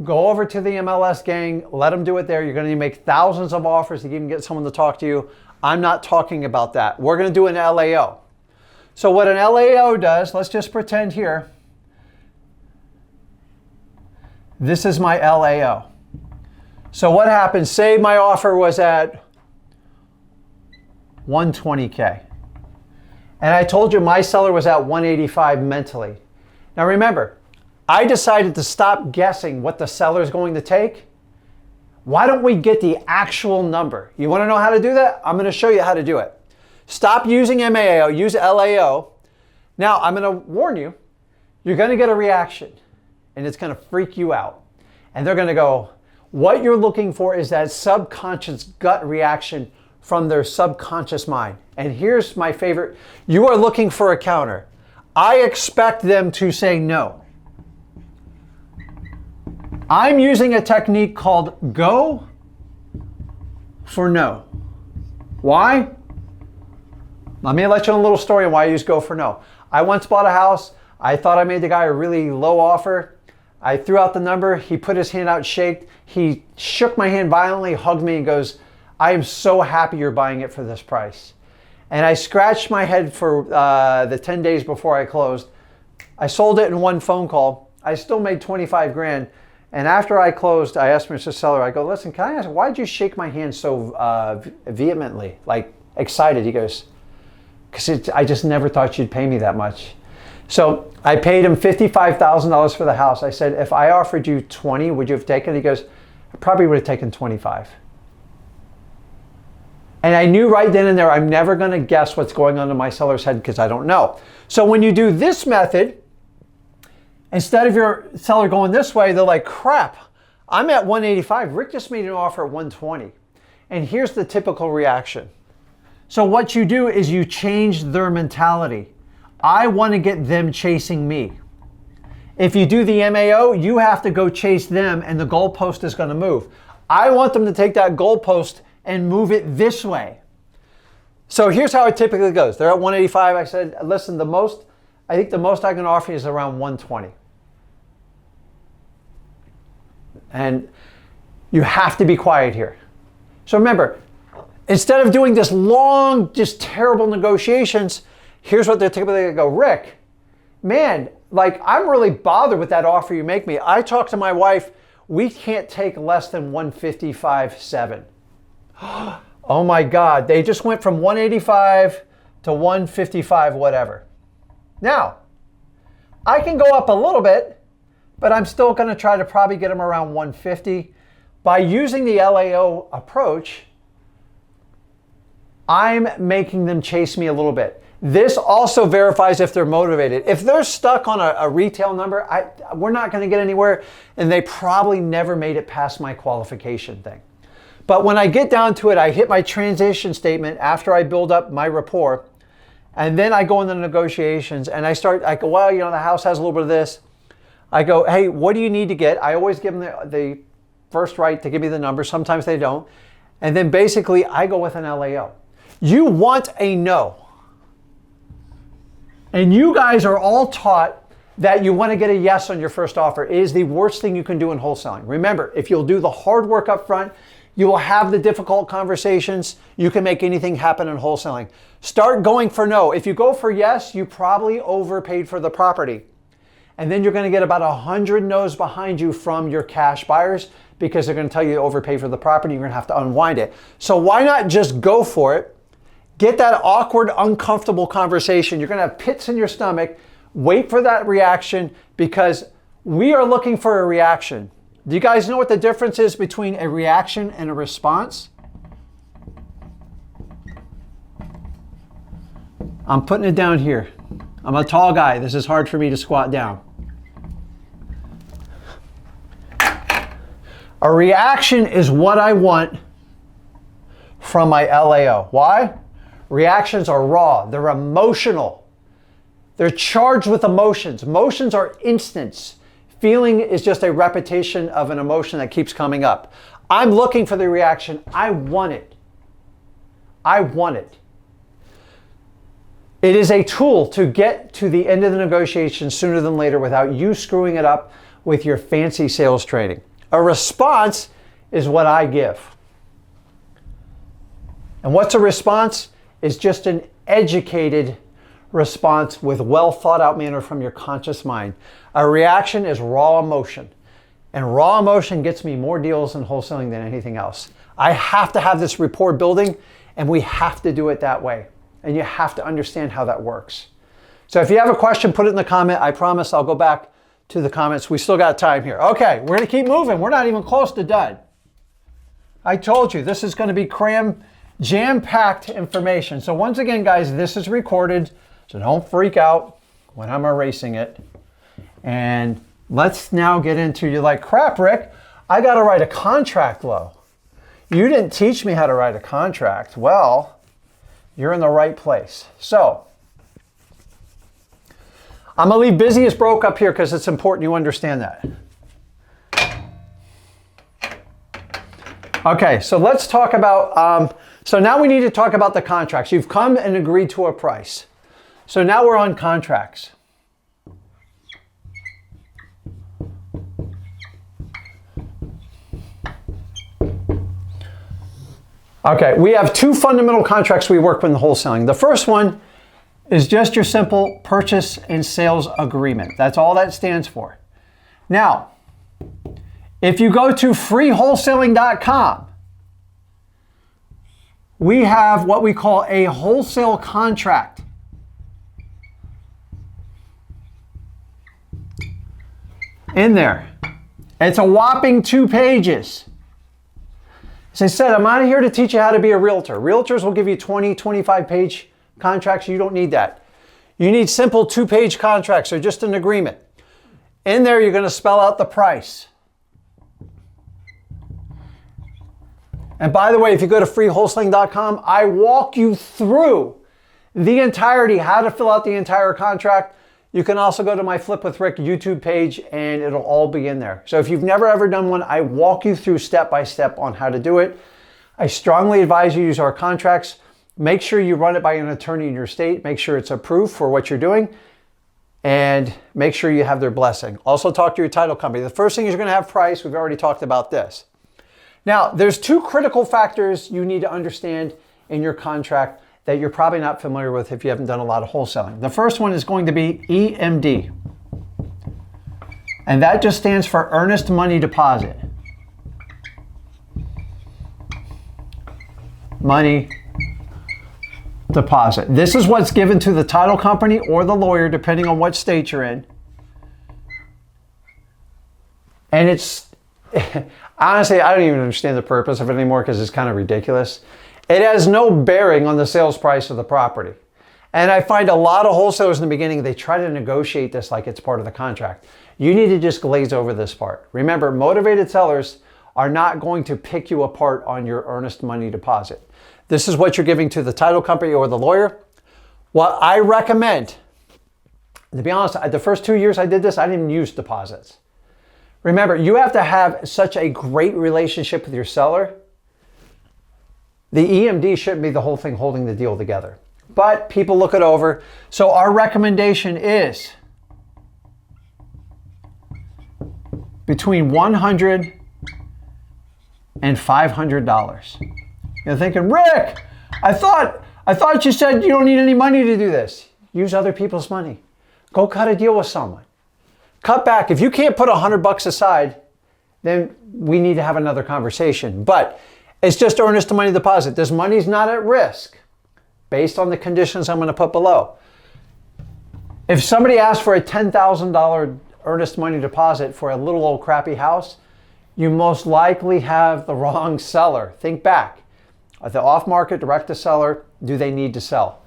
go over to the MLS gang, let them do it there. You're going to make thousands of offers to even get someone to talk to you. I'm not talking about that. We're going to do an LAO. So what an LAO does, let's just pretend here, this is my LAO. So what happens, say my offer was at 120K. And I told you my seller was at 185 mentally. Now remember, I decided to stop guessing what the seller is going to take. Why don't we get the actual number? You want to know how to do that? I'm going to show you how to do it. Stop using MAO, use LAO. Now I'm going to warn you, you're going to get a reaction and it's going to freak you out. And they're going to go, what you're looking for is that subconscious gut reaction from their subconscious mind. And here's my favorite. You are looking for a counter. I expect them to say no. I'm using a technique called go for no. Why? Let me let you know a little story on why I use go for no. I once bought a house. I thought I made the guy a really low offer. I threw out the number. He put his hand out, shaked. He shook my hand violently, hugged me, and goes, I am so happy you're buying it for this price. And I scratched my head for the 10 days before I closed. I sold it in one phone call. I still made 25 grand. And after I closed, I asked Mr. Seller, I go, listen, can I ask, why'd you shake my hand so vehemently, like excited? He goes, because I just never thought you'd pay me that much. So I paid him $55,000 for the house. I said, if I offered you 20, would you have taken it? He goes, I probably would have taken 25. And I knew right then and there, I'm never going to guess what's going on in my seller's head because I don't know. So when you do this method, instead of your seller going this way, they're like, crap, I'm at 185. Rick just made an offer at 120. And here's the typical reaction. So what you do is you change their mentality. I want to get them chasing me. If you do the MAO, you have to go chase them and the goalpost is going to move. I want them to take that goalpost and move it this way. So here's how it typically goes. They're at 185. I said, listen, I think the most I can offer you is around 120. And you have to be quiet here. So remember, instead of doing this long, just terrible negotiations, here's what they're typically going to go, Rick, man, like I'm really bothered with that offer you make me. I talked to my wife, we can't take less than 155.7. Oh my God, they just went from 185 to 155, whatever. Now, I can go up a little bit, but I'm still going to try to probably get them around 150. By using the LAO approach, I'm making them chase me a little bit. This also verifies if they're motivated. If they're stuck on a retail number, we're not going to get anywhere, and they probably never made it past my qualification thing. But when I get down to it, I hit my transition statement after I build up my rapport, and then I go into the negotiations, and I go, well, you know, the house has a little bit of this. I go, hey, what do you need to get? I always give them the first right to give me the number. Sometimes they don't. And then basically I go with an LAO. You want a no. And you guys are all taught that you want to get a yes on your first offer. It is the worst thing you can do in wholesaling. Remember, if you'll do the hard work up front, you will have the difficult conversations. You can make anything happen in wholesaling. Start going for no. If you go for yes, you probably overpaid for the property. And then you're going to get about 100 no's behind you from your cash buyers because they're going to tell you to overpay for the property. You're going to have to unwind it. So why not just go for it? Get that awkward, uncomfortable conversation. You're going to have pits in your stomach. Wait for that reaction because we are looking for a reaction. Do you guys know what the difference is between a reaction and a response? I'm putting it down here. I'm a tall guy. This is hard for me to squat down. A reaction is what I want from my LAO. Why? Reactions are raw. They're emotional. They're charged with emotions. Emotions are instants. Feeling is just a repetition of an emotion that keeps coming up. I'm looking for the reaction. I want it. I want it. It is a tool to get to the end of the negotiation sooner than later without you screwing it up with your fancy sales training. A response is what I give. And what's a response? It's just an educated response with well thought out manner from your conscious mind. A reaction is raw emotion. And raw emotion gets me more deals in wholesaling than anything else. I have to have this rapport building and we have to do it that way. And you have to understand how that works. So if you have a question, put it in the comment. I promise I'll go back to the comments. We still got time here. Okay, we're going to keep moving. We're not even close to done. I told you this is going to be jam-packed information. So once again, guys, this is recorded. So don't freak out when I'm erasing it. And let's now get into, you're like, crap, Rick, I got to write a contract low. You didn't teach me how to write a contract. Well, you're in the right place. So I'm going to leave busy as broke up here because it's important you understand that. Okay, so let's talk about, so now we need to talk about the contracts. You've come and agreed to a price. So now we're on contracts. Okay, we have two fundamental contracts we work with in wholesaling. The first one is just your simple purchase and sales agreement. That's all that stands for. Now, if you go to freewholesaling.com, we have what we call a wholesale contract. In there. It's a whopping 2 pages. As I said, I'm not here to teach you how to be a realtor. Realtors will give you 20, 25-page contracts. You don't need that. You need simple 2-page contracts or just an agreement. In there, you're going to spell out the price. And by the way, if you go to freewholesaling.com, I walk you through the entirety, how to fill out the entire contract. You can also go to my Flip with Rick YouTube page and it'll all be in there. So if you've never ever done one, I walk you through step by step on how to do it. I strongly advise you use our contracts. Make sure you run it by an attorney in your state. Make sure it's approved for what you're doing. And make sure you have their blessing. Also talk to your title company. The first thing is you're going to have price. We've already talked about this. Now, there's 2 critical factors you need to understand in your contract that you're probably not familiar with if you haven't done a lot of wholesaling. The first one is going to be EMD. And that just stands for earnest money deposit. Money deposit. This is what's given to the title company or the lawyer, depending on what state you're in. And it's, honestly, I don't even understand the purpose of it anymore because it's kind of ridiculous. It has no bearing on the sales price of the property. And I find a lot of wholesalers in the beginning, they try to negotiate this like it's part of the contract. You need to just glaze over this part. Remember, motivated sellers are not going to pick you apart on your earnest money deposit. This is what you're giving to the title company or the lawyer. What I recommend To be honest, the first 2 years I did this, I didn't even use deposits. Remember, you have to have such a great relationship with your seller. The EMD shouldn't be the whole thing holding the deal together. But people look it over. So our recommendation is between $100 and $500. You're thinking, Rick, I thought you said you don't need any money to do this. Use other people's money. Go cut a deal with someone. Cut back. If you can't put $100 aside, then we need to have another conversation. But it's just earnest money deposit. This money's not at risk based on the conditions I'm going to put below. If somebody asks for a $10,000 earnest money deposit for a little old crappy house, you most likely have the wrong seller. Think back. At the off-market, direct to seller, do they need to sell?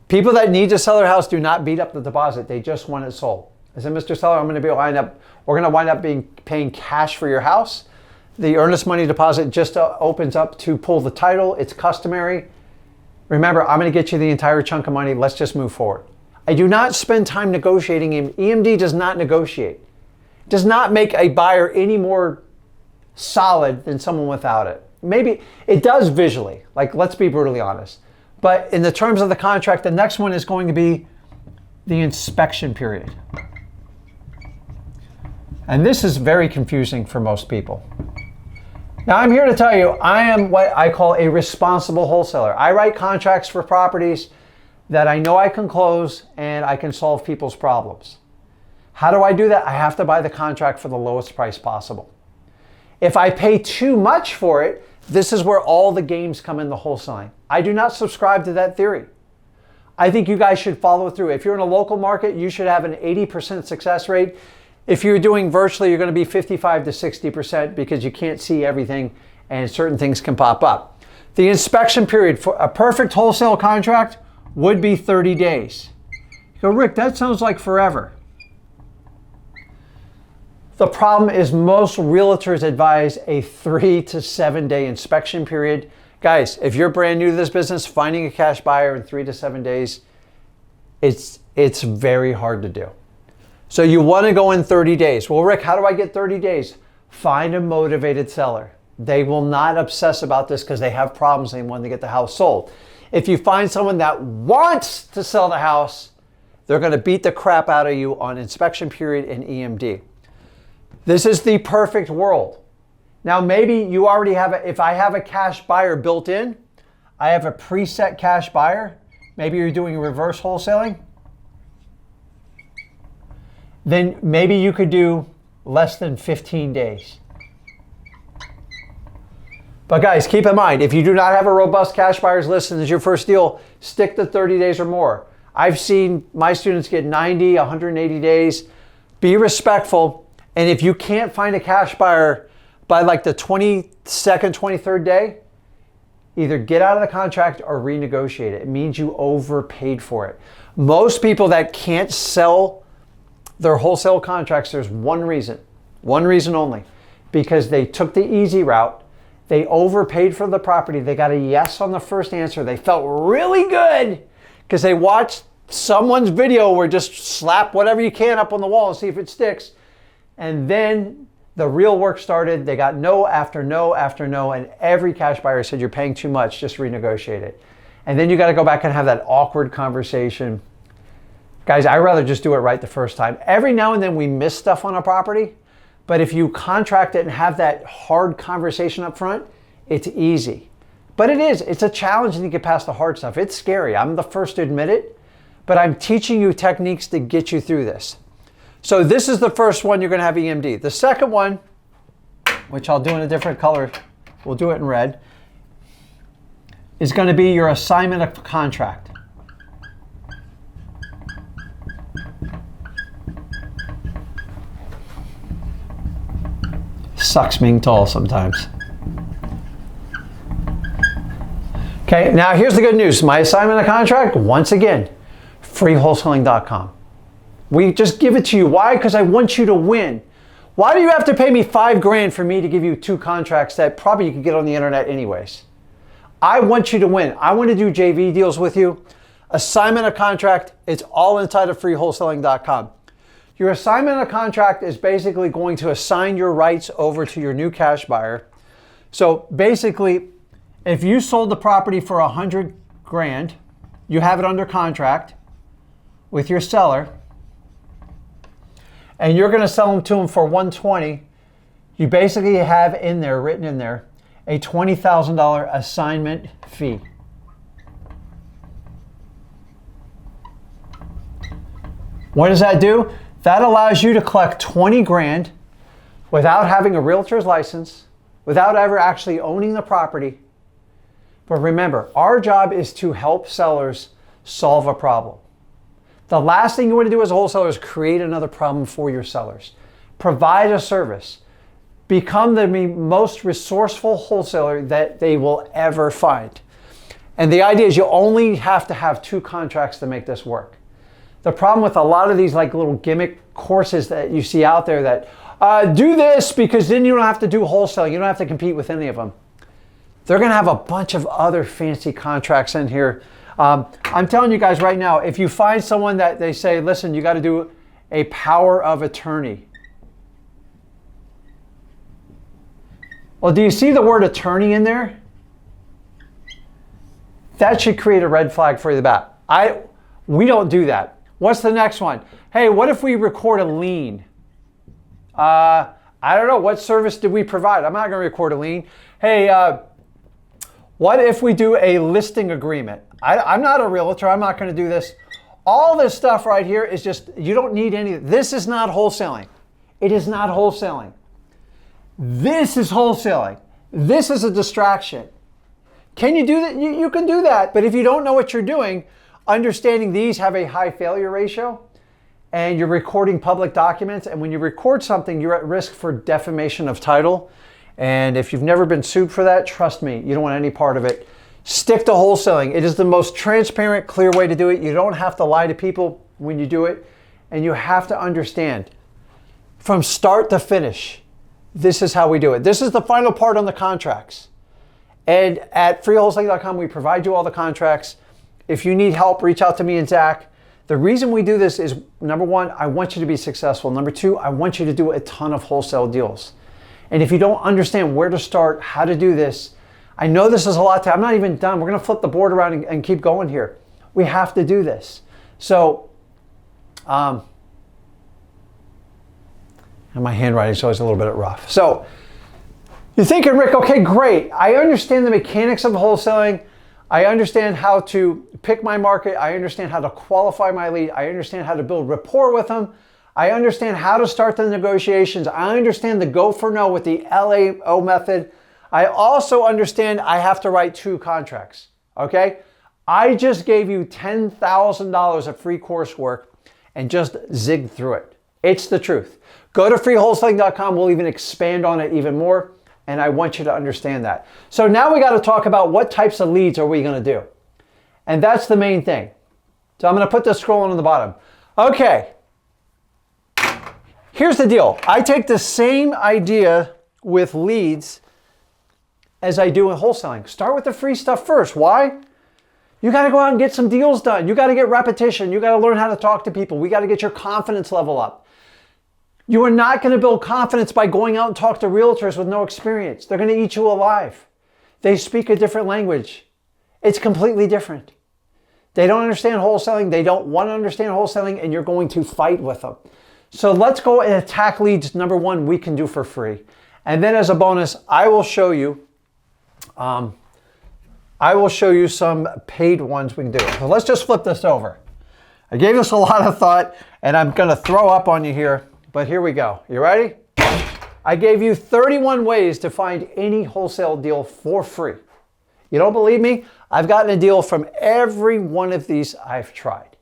People that need to sell their house do not beat up the deposit. They just want it sold. I said, Mr. Seller, we're going to wind up paying cash for your house. The earnest money deposit just opens up to pull the title. It's customary. Remember, I'm going to get you the entire chunk of money. Let's just move forward. I do not spend time negotiating. EMD does not negotiate. It does not make a buyer any more solid than someone without it. Maybe it does visually, like let's be brutally honest. But in the terms of the contract, the next one is going to be the inspection period. And this is very confusing for most people. Now I'm here to tell you, I am what I call a responsible wholesaler. I write contracts for properties that I know I can close and I can solve people's problems. How do I do that? I have to buy the contract for the lowest price possible. If I pay too much for it, this is where all the games come in the wholesaling. I do not subscribe to that theory. I think you guys should follow through. If you're in a local market, you should have an 80% success rate. If you're doing virtually, you're going to be 55 to 60% because you can't see everything and certain things can pop up. The inspection period for a perfect wholesale contract would be 30 days. You go, Rick, that sounds like forever. The problem is most realtors advise a 3 to 7 day inspection period. Guys, if you're brand new to this business, finding a cash buyer in 3 to 7 days, it's very hard to do. So you want to go in 30 days. Well, Rick, how do I get 30 days? Find a motivated seller. They will not obsess about this because they have problems and they want to get the house sold. If you find someone that wants to sell the house, they're going to beat the crap out of you on inspection period and EMD. This is the perfect world. Now, maybe you already have if I have a cash buyer built in, I have a preset cash buyer. Maybe you're doing reverse wholesaling. Then maybe you could do less than 15 days. But guys, keep in mind, if you do not have a robust cash buyers list and it's your first deal, stick to 30 days or more. I've seen my students get 90, 180 days. Be respectful. And if you can't find a cash buyer by like the 22nd, 23rd day, either get out of the contract or renegotiate it. It means you overpaid for it. Most people that can't sell their wholesale contracts, there's one reason only, because they took the easy route. They overpaid for the property. They got a yes on the first answer. They felt really good because they watched someone's video where just slap whatever you can up on the wall and see if it sticks. And then the real work started. They got no after no after no. And every cash buyer said, you're paying too much, just renegotiate it. And then you got to go back and have that awkward conversation. Guys, I'd rather just do it right the first time. Every now and then we miss stuff on a property, but if you contract it and have that hard conversation up front, it's easy. But it's a challenge to get past the hard stuff. It's scary. I'm the first to admit it, but I'm teaching you techniques to get you through this. So this is the first one you're going to have EMD. The second one, which I'll do in a different color, we'll do it in red, is going to be your assignment of contract. Sucks being tall sometimes. Okay, now here's the good news. My assignment of contract, once again, freewholesaling.com. We just give it to you. Why? Because I want you to win. Why do you have to pay me $5,000 for me to give you 2 contracts that probably you could get on the internet anyways? I want you to win. I want to do JV deals with you. assignment of contract. It's all inside of freewholesaling.com. Your assignment of contract is basically going to assign your rights over to your new cash buyer. So basically, if you sold the property for $100 grand, you have it under contract with your seller, and you're going to sell them to them for $120. You basically have in there, written in there, a $20,000 assignment fee. What does that do? That allows you to collect 20 grand without having a realtor's license, without ever actually owning the property. But remember, our job is to help sellers solve a problem. The last thing you want to do as a wholesaler is create another problem for your sellers. Provide a service. Become the most resourceful wholesaler that they will ever find. And the idea is you only have to have 2 contracts to make this work. The problem with a lot of these like little gimmick courses that you see out there that do this because then you don't have to do wholesaling. You don't have to compete with any of them. They're going to have a bunch of other fancy contracts in here. I'm telling you guys right now, if you find someone that they say, listen, you got to do a power of attorney. Well, do you see the word attorney in there? That should create a red flag for you to bat. We don't do that. What's the next one? Hey, what if we record a lien? I don't know. What service did we provide? I'm not going to record a lien. Hey, what if we do a listing agreement? I'm not a realtor. I'm not going to do this. All this stuff right here is just, you don't need any. This is not wholesaling. It is not wholesaling. This is wholesaling. This is a distraction. Can you do that? You can do that. But if you don't know what you're doing, understanding these have a high failure ratio, and you're recording public documents, and when you record something, you're at risk for defamation of title. And if you've never been sued for that, trust me, you don't want any part of it. Stick to wholesaling. It is the most transparent, clear way to do it. You don't have to lie to people when you do it, and you have to understand from start to finish, this is how we do it. This is the final part on the contracts. And at freewholesaling.com, we provide you all the contracts. If you need help, reach out to me and Zach. The reason we do this is, number one, I want you to be successful. Number two, I want you to do a ton of wholesale deals. And if you don't understand where to start, how to do this, I know this is a lot. I'm not even done. We're going to flip the board around and keep going here. We have to do this. So, and my handwriting is always a little bit rough. So, you're thinking, Rick, okay, great. I understand the mechanics of wholesaling. I understand how to pick my market. I understand how to qualify my lead. I understand how to build rapport with them. I understand how to start the negotiations. I understand the go for no with the LAO method. I also understand I have to write 2 contracts, okay? I just gave you $10,000 of free coursework and just zigged through it. It's the truth. Go to freewholesaling.com. We'll even expand on it even more. And I want you to understand that. So now we got to talk about what types of leads are we going to do. And that's the main thing. So I'm going to put this scrolling on the bottom. Okay. Here's the deal. I take the same idea with leads as I do in wholesaling. Start with the free stuff first. Why? You got to go out and get some deals done. You got to get repetition. You got to learn how to talk to people. We got to get your confidence level up. You are not going to build confidence by going out and talk to realtors with no experience. They're going to eat you alive. They speak a different language. It's completely different. They don't understand wholesaling. They don't want to understand wholesaling, and you're going to fight with them. So let's go and attack leads. Number one, we can do for free. And then as a bonus, I will show you some paid ones we can do. So let's just flip this over. I gave this a lot of thought, and I'm going to throw up on you here. But here we go. You ready? I gave you 31 ways to find any wholesale deal for free. You don't believe me? I've gotten a deal from every one of these I've tried.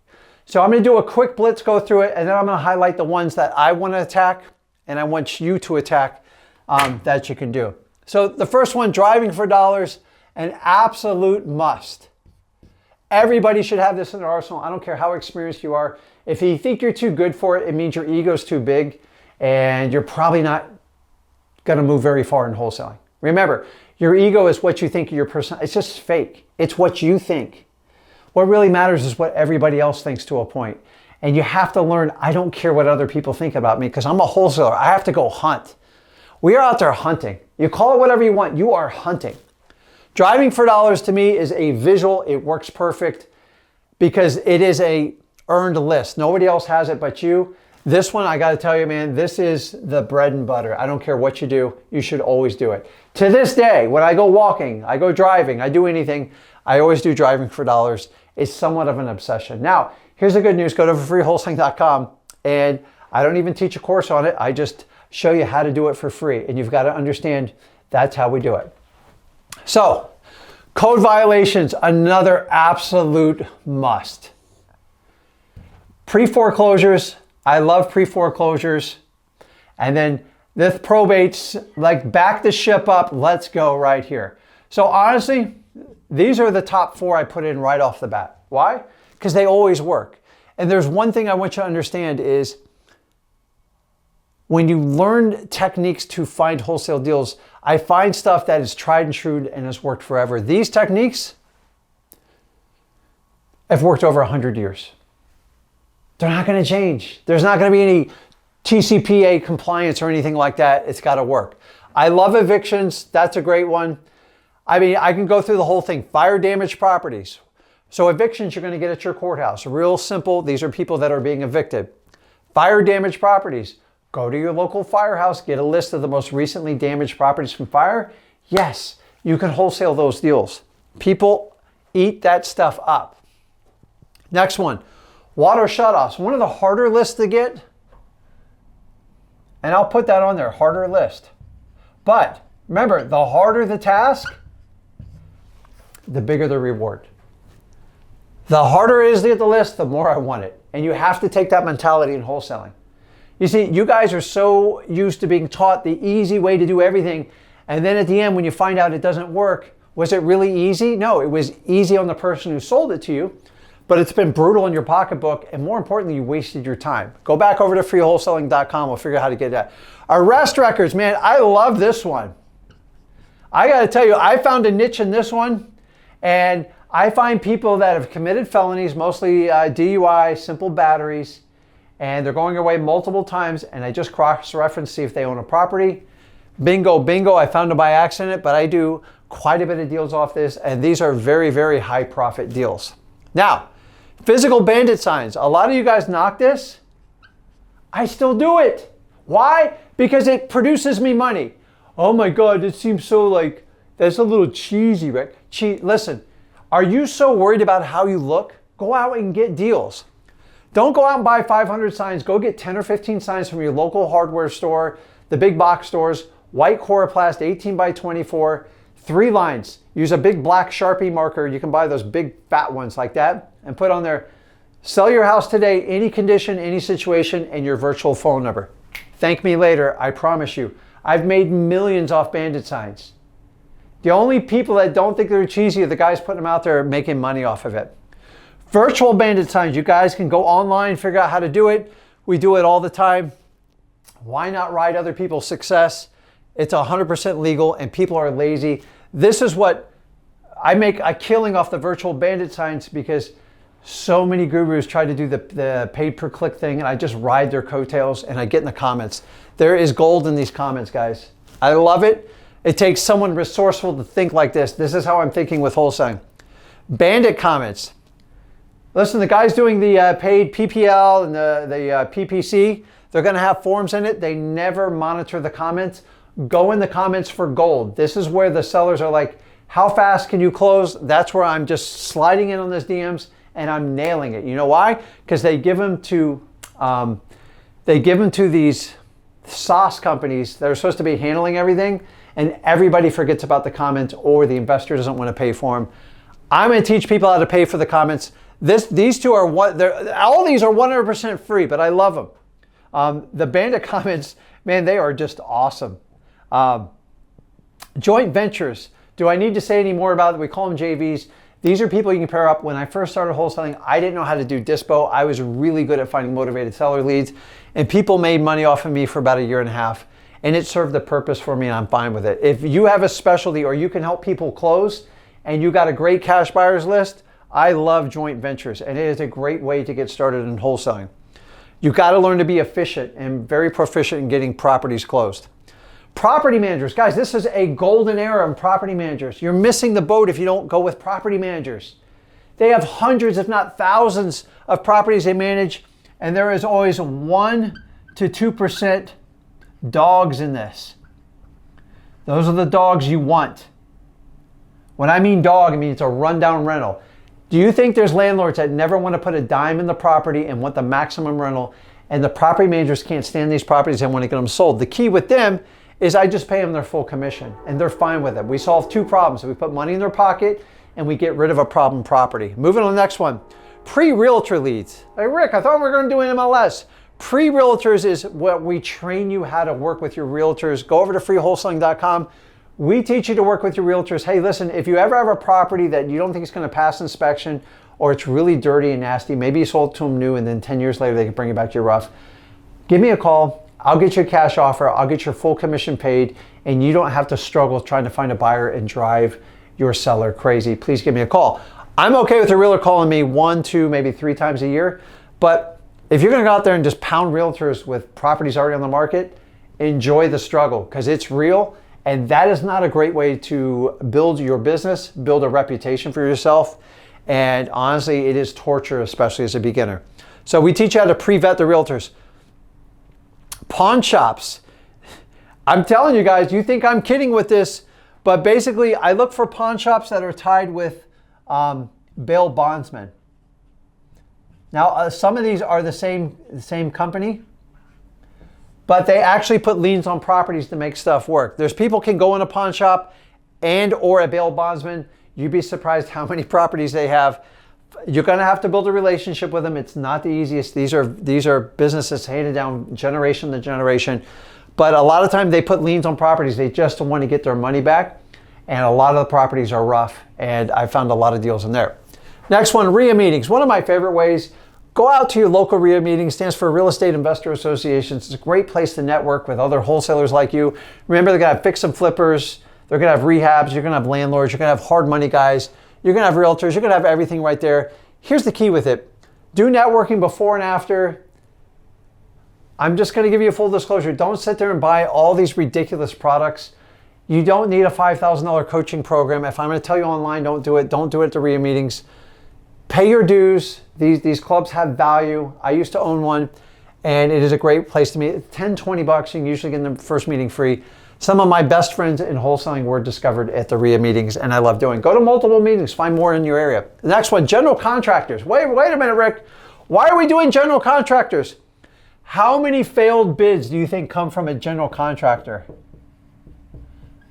So I'm going to do a quick blitz, go through it, and then I'm going to highlight the ones that I want to attack and I want you to attack that you can do. So the first one, driving for dollars, an absolute must. Everybody should have this in their arsenal. I don't care how experienced you are. If you think you're too good for it, it means your ego's too big and you're probably not going to move very far in wholesaling. Remember, your ego is what you think of your person. It's just fake. It's what you think. What really matters is what everybody else thinks to a point. And you have to learn, I don't care what other people think about me because I'm a wholesaler. I have to go hunt. We are out there hunting. You call it whatever you want. You are hunting. Driving for dollars to me is a visual. It works perfect because it is a earned list. Nobody else has it but you. This one, I got to tell you, man, this is the bread and butter. I don't care what you do. You should always do it. To this day, when I go walking, I go driving, I do anything, I always do driving for dollars. It's somewhat of an obsession. Now, here's the good news. Go to freewholesaling.com, and I don't even teach a course on it. I just show you how to do it for free. And you've got to understand that's how we do it. So, code violations, another absolute must. Pre-foreclosures, I love pre-foreclosures. And then the probates, like back the ship up, let's go right here. So honestly, these are the top 4 I put in right off the bat. Why? Because they always work. And there's one thing I want you to understand is when you learn techniques to find wholesale deals, I find stuff that is tried and true and has worked forever. These techniques have worked over 100 years. They're not going to change. There's not going to be any TCPA compliance or anything like that. It's got to work. I love evictions. That's a great one. I mean, I can go through the whole thing. Fire damaged properties. So evictions you're going to get at your courthouse. Real simple. These are people that are being evicted. Fire damaged properties. Go to your local firehouse. Get a list of the most recently damaged properties from fire. Yes, you can wholesale those deals. People eat that stuff up. Next one. Water shutoffs, one of the harder lists to get, and I'll put that on there, harder list. But remember, the harder the task, the bigger the reward. The harder it is to get the list, the more I want it. And you have to take that mentality in wholesaling. You see, you guys are so used to being taught the easy way to do everything, and then at the end when you find out it doesn't work, was it really easy? No, it was easy on the person who sold it to you. But it's been brutal in your pocketbook, and more importantly, you wasted your time. Go back over to freewholesaling.com. We'll figure out how to get that. Arrest records, man, I love this one. I got to tell you, I found a niche in this one, and I find people that have committed felonies, mostly DUI, simple batteries, and they're going away multiple times, and I just cross-reference, see if they own a property. Bingo, bingo, I found them by accident, but I do quite a bit of deals off this, and these are very, very high profit deals. Now, physical bandit signs. A lot of you guys knock this. I still do it. Why? Because it produces me money. Oh my God, it seems so like, that's a little cheesy, Rick. Listen, are you so worried about how you look? Go out and get deals. Don't go out and buy 500 signs. Go get 10 or 15 signs from your local hardware store, the big box stores, white Coroplast 18 by 24, 3 lines. Use a big black Sharpie marker. You can buy those big fat ones like that and put on there, sell your house today, any condition, any situation, and your virtual phone number. Thank me later, I promise you. I've made millions off bandit signs. The only people that don't think they're cheesy are the guys putting them out there making money off of it. Virtual bandit signs, you guys can go online, figure out how to do it. We do it all the time. Why not ride other people's success? It's 100% legal and people are lazy. This is what I make a killing off the virtual bandit signs because so many gurus try to do the paid per click thing and I just ride their coattails and I get in the comments. There is gold in these comments, guys. I love it. It takes someone resourceful to think like this. This is how I'm thinking with wholesaling. Bandit comments. Listen, the guys doing the paid PPL and the PPC, they're going to have forms in it. They never monitor the comments. Go in the comments for gold. This is where the sellers are like, how fast can you close? That's where I'm just sliding in on those DMs and I'm nailing it. You know why? Because they give them to these sauce companies that are supposed to be handling everything, and everybody forgets about the comments or the investor doesn't want to pay for them. I'm going to teach people how to pay for the comments. These two are all these are 100% free, but I love them. The bandit comments, man, they are just awesome. Joint ventures. Do I need to say any more about it? We call them JVs. These are people you can pair up. When I first started wholesaling, I didn't know how to do dispo. I was really good at finding motivated seller leads, and people made money off of me for about 1.5 years, and it served the purpose for me, and I'm fine with it. If you have a specialty or you can help people close and you got a great cash buyers list, I love joint ventures, and it is a great way to get started in wholesaling. You got to learn to be efficient and very proficient in getting properties closed. Property managers, guys, this is a golden era in property managers. You're missing the boat if you don't go with property managers. They have hundreds, if not thousands, of properties they manage, and there is always 1 to 2% dogs in this. Those are the dogs you want. When I mean dog, I mean it's a rundown rental. Do you think there's landlords that never want to put a dime in the property and want the maximum rental, and the property managers can't stand these properties and want to get them sold? The key with them is I just pay them their full commission, and they're fine with it. We solve 2 problems. We put money in their pocket, and we get rid of a problem property. Moving on to the next one. Pre-realtor leads. Hey, Rick, I thought we were going to do an MLS. Pre-realtors is what we train you how to work with your realtors. Go over to freewholesaling.com. We teach you to work with your realtors. Hey, listen, if you ever have a property that you don't think is going to pass inspection, or it's really dirty and nasty, maybe you sold to them new and then 10 years later they can bring it back to your rough, give me a call. I'll get you a cash offer. I'll get your full commission paid, and you don't have to struggle trying to find a buyer and drive your seller crazy. Please give me a call. I'm okay with a realtor calling me 1, 2, maybe 3 times a year, but if you're going to go out there and just pound realtors with properties already on the market, enjoy the struggle, because it's real, and that is not a great way to build your business, build a reputation for yourself, and honestly, it is torture, especially as a beginner. So we teach you how to pre-vet the realtors. Pawn shops. I'm telling you guys, you think I'm kidding with this, but basically I look for pawn shops that are tied with bail bondsmen. Now, some of these are the same company, but they actually put liens on properties to make stuff work. There's people can go in a pawn shop and or a bail bondsman. You'd be surprised how many properties they have. You're going to have to build a relationship with them. It's not the easiest. These are businesses handed down generation to generation. But a lot of time they put liens on properties. They just want to get their money back. And a lot of the properties are rough. And I found a lot of deals in there. Next one, RIA meetings. One of my favorite ways. Go out to your local RIA meeting. Stands for Real Estate Investor Associations. It's a great place to network with other wholesalers like you. Remember, they're going to have fix and flippers. They're going to have rehabs. You're going to have landlords. You're going to have hard money guys. You're going to have realtors. You're going to have everything right there. Here's the key with it. Do networking before and after. I'm just going to give you a full disclosure. Don't sit there and buy all these ridiculous products. You don't need a $5,000 coaching program. If I'm going to tell you online, don't do it. Don't do it at the RIA meetings. Pay your dues. These clubs have value. I used to own one, and it is a great place to meet. 10, 20 bucks. You can usually get the first meeting free. Some of my best friends in wholesaling were discovered at the RIA meetings, and I love doing. Go to multiple meetings. Find more in your area. The next one, general contractors. Wait a minute, Rick. Why are we doing general contractors? How many failed bids do you think come from a general contractor?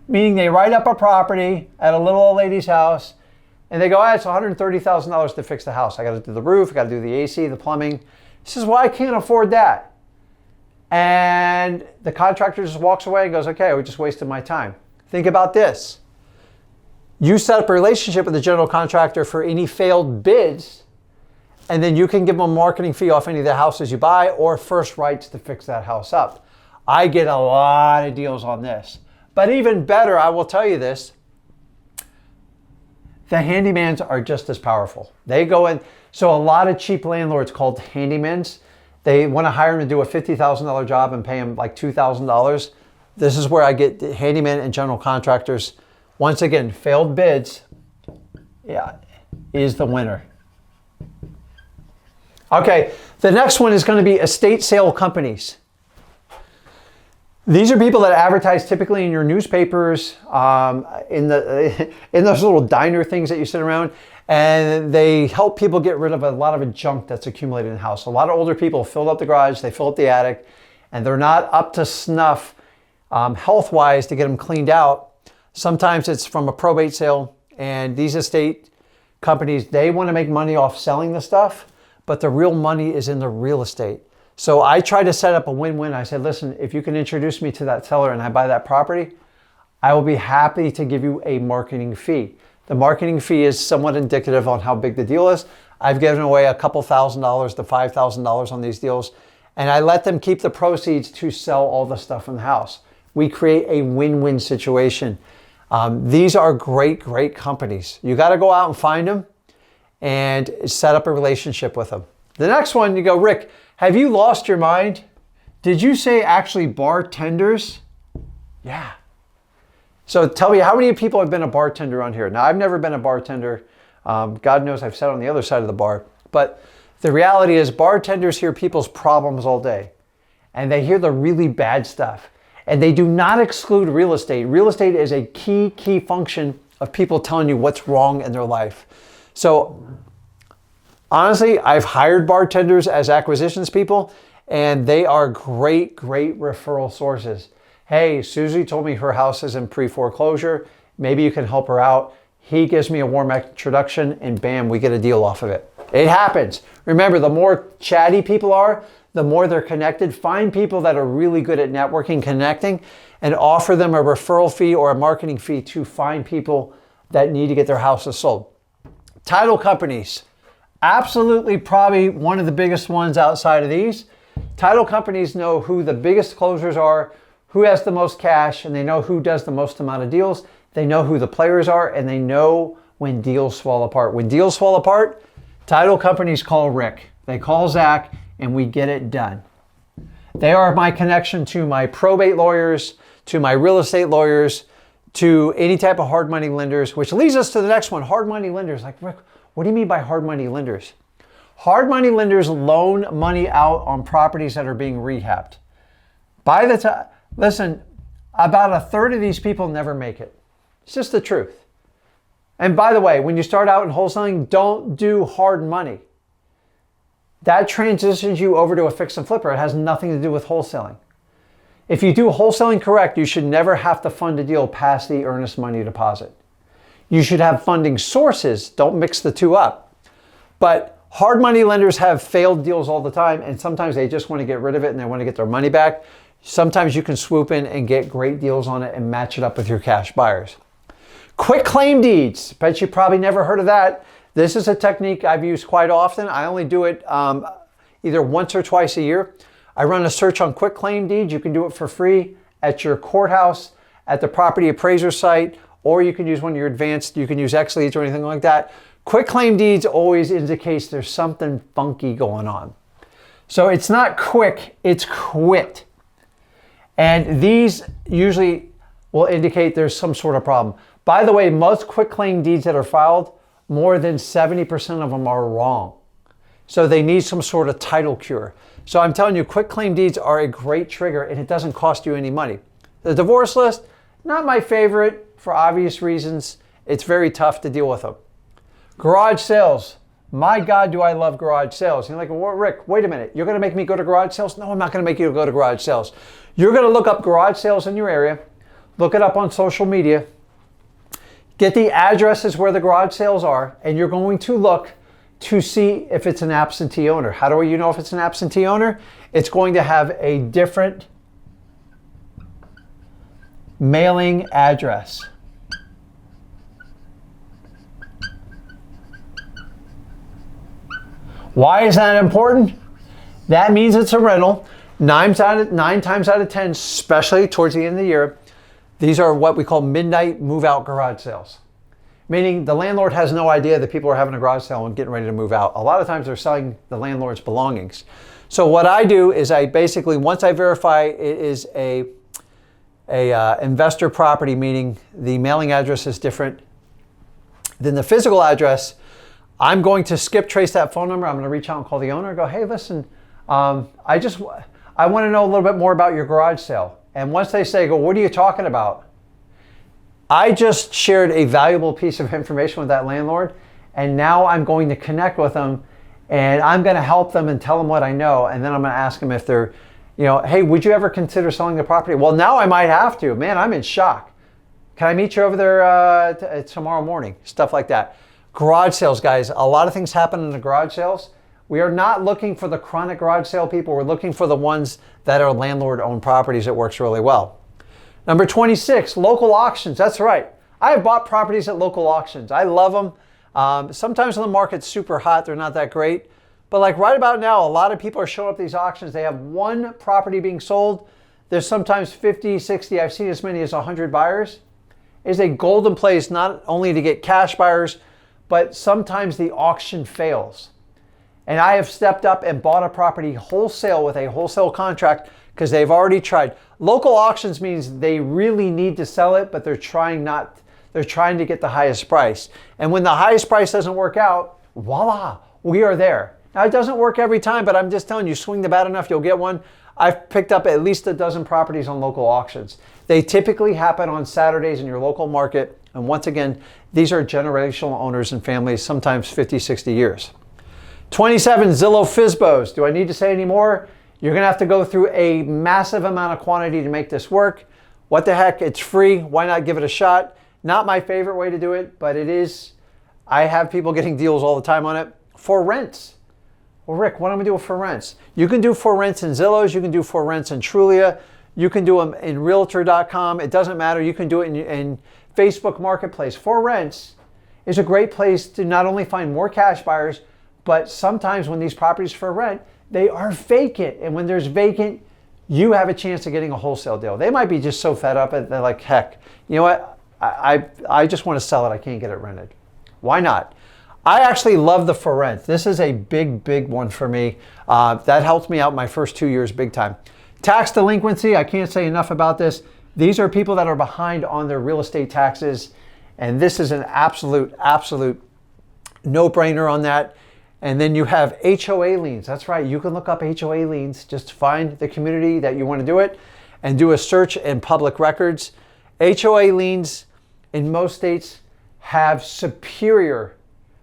Meaning they write up a property at a little old lady's house, and they go, it's $130,000 to fix the house. I got to do the roof, I got to do the AC, the plumbing. He says, well, I can't afford that. And the contractor just walks away and goes, okay, we just wasted my time. Think about this. You set up a relationship with the general contractor for any failed bids, and then you can give them a marketing fee off any of the houses you buy or first rights to fix that house up. I get a lot of deals on this. But even better, I will tell you this, the handymans are just as powerful. They go in, so a lot of cheap landlords called handymans, they want to hire them to do a $50,000 job and pay them like $2,000. This is where I get handyman and general contractors. Once again, failed bids, is the winner. Okay, the next one is going to be estate sale companies. These are people that advertise typically in your newspapers, in those little diner things that you sit around, and they help people get rid of a lot of junk that's accumulated in the house. A lot of older people filled up the garage, they fill up the attic, and they're not up to snuff health-wise to get them cleaned out. Sometimes it's from a probate sale, and these estate companies, they want to make money off selling the stuff, but the real money is in the real estate. So I try to set up a win-win. I said, listen, if you can introduce me to that seller and I buy that property, I will be happy to give you a marketing fee. The marketing fee is somewhat indicative on how big the deal is. I've given away a couple $1,000s to $5,000 on these deals, and I let them keep the proceeds to sell all the stuff in the house. We create a win-win situation. These are great, great companies. You got to go out and find them. and set up a relationship with them. The next one, you go, Rick, have you lost your mind? Did you say actually bartenders? Yeah. So tell me, how many people have been a bartender on here? Now, I've never been a bartender. God knows I've sat on the other side of the bar. But the reality is bartenders hear people's problems all day. And they hear the really bad stuff. And they do not exclude real estate. Real estate is a key function of people telling you what's wrong in their life. So honestly, I've hired bartenders as acquisitions people, and they are great referral sources. Hey, Susie told me her house is in pre-foreclosure. Maybe you can help her out. He gives me a warm introduction, and bam, we get a deal off of it. It happens. Remember, the more chatty people are, the more they're connected. Find people that are really good at networking, connecting, and offer them a referral fee or a marketing fee to find people that need to get their houses sold. Title companies, absolutely probably one of the biggest ones outside of these. Title companies know who the biggest closers are, who has the most cash, and they know who does the most amount of deals. They know who the players are, and they know when deals fall apart. When deals fall apart, title companies call Rick. They call Zach, and we get it done. They are my connection to my probate lawyers, to my real estate lawyers, to any type of hard money lenders, which leads us to the next one, hard money lenders. Like, Rick, what do you mean by hard money lenders? Hard money lenders loan money out on properties that are being rehabbed. By the time, listen, about a third of these people never make it. It's just the truth. And by the way, when you start out in wholesaling, don't do hard money. That transitions you over to a fix and flipper. It has nothing to do with wholesaling. If you do wholesaling correct, you should never have to fund a deal past the earnest money deposit. You should have funding sources. Don't mix the two up. But hard money lenders have failed deals all the time, and sometimes they just want to get rid of it and they want to get their money back. Sometimes you can swoop in and get great deals on it and match it up with your cash buyers. Quick claim deeds. Bet you probably never heard of that. This is a technique I've used quite often. I only do it either once or twice a year. I run a search on quick claim deeds. You can do it for free at your courthouse, at the property appraiser site, or you can use one of your advanced, you can use XLeads or anything like that. Quick claim deeds always indicates there's something funky going on. So it's not quick, it's quit. And these usually will indicate there's some sort of problem. By the way, most quick claim deeds that are filed, more than 70% of them are wrong. So they need some sort of title cure. So I'm telling you, quick claim deeds are a great trigger, and it doesn't cost you any money. The divorce list, not my favorite for obvious reasons. It's very tough to deal with them. Garage sales. My God, do I love garage sales. You're like, well, Rick, wait a minute. You're going to make me go to garage sales? No, I'm not going to make you go to garage sales. You're going to look up garage sales in your area, look it up on social media, get the addresses where the garage sales are, and you're going to look to see if it's an absentee owner. How do you know if it's an absentee owner? It's going to have a different mailing address. Why is that important? That means it's a rental. 9 times out of 10, especially towards the end of the year, these are what we call midnight move-out garage sales. Meaning the landlord has no idea that people are having a garage sale and getting ready to move out. A lot of times they're selling the landlord's belongings. So what I do is I basically, once I verify it is a investor property, meaning the mailing address is different than the physical address, I'm going to skip trace that phone number. I'm going to reach out and call the owner and go, hey, listen, I want to know a little bit more about your garage sale. And once they say, go, what are you talking about? I just shared a valuable piece of information with that landlord, and now I'm going to connect with them, and I'm going to help them and tell them what I know, and then I'm going to ask them if they're, hey, would you ever consider selling the property? Well, now I might have to. Man, I'm in shock. Can I meet you over there tomorrow morning? Stuff like that. Garage sales, guys. A lot of things happen in the garage sales. We are not looking for the chronic garage sale people. We're looking for the ones that are landlord-owned properties. It works really well. Number 26, local auctions. That's right. I have bought properties at local auctions. I love them. Sometimes when the market's super hot, they're not that great. But like right about now, a lot of people are showing up at these auctions. They have one property being sold. There's sometimes 50, 60, I've seen as many as 100 buyers. It's a golden place not only to get cash buyers, but sometimes the auction fails. And I have stepped up and bought a property wholesale with a wholesale contract because they've already tried. Local auctions means they really need to sell it, but they're trying to get the highest price. And when the highest price doesn't work out, voila, we are there. Now, it doesn't work every time, but I'm just telling you, swing the bat enough, you'll get one. I've picked up at least a dozen properties on local auctions. They typically happen on Saturdays in your local market. And once again, these are generational owners and families, sometimes 50, 60 years. 27 Zillow FSBOs. Do I need to say any more? You're going to have to go through a massive amount of quantity to make this work. What the heck? It's free. Why not give it a shot? Not my favorite way to do it, but it is. I have people getting deals all the time on it. For rents. Well, Rick, what am I doing for rents? You can do for rents in Zillows. You can do for rents in Trulia. You can do them in Realtor.com. It doesn't matter. You can do it in Facebook Marketplace. For rents is a great place to not only find more cash buyers, but sometimes when these properties for rent, they are vacant. And when there's vacant, you have a chance of getting a wholesale deal. They might be just so fed up and they're like, heck, you know what? I just want to sell it. I can't get it rented. Why not? I actually love the for rent. This is a big one for me. That helped me out my first 2 years big time. Tax delinquency, I can't say enough about this. These are people that are behind on their real estate taxes. And this is an absolute no-brainer on that. And then you have HOA liens. That's right. You can look up HOA liens. Just find the community that you want to do it and do a search in public records. HOA liens in most states have superior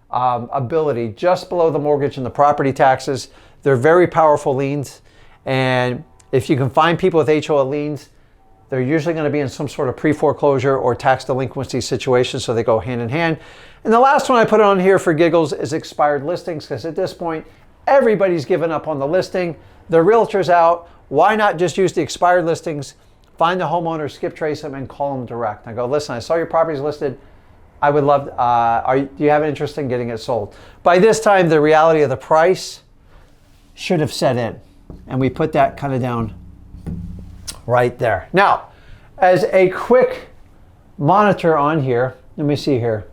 ability just below the mortgage and the property taxes. They're very powerful liens. And if you can find people with HOA liens, they're usually going to be in some sort of pre-foreclosure or tax delinquency situation, so they go hand in hand. And the last one I put on here for giggles is expired listings, because at this point, everybody's given up on the listing. The realtor's out. Why not just use the expired listings, find the homeowner, skip trace them, and call them direct? I go, listen, I saw your property's listed. I would love, do you have an interest in getting it sold? By this time, the reality of the price should have set in. And we put that kind of down right there. Now, as a quick monitor on here, let me see here.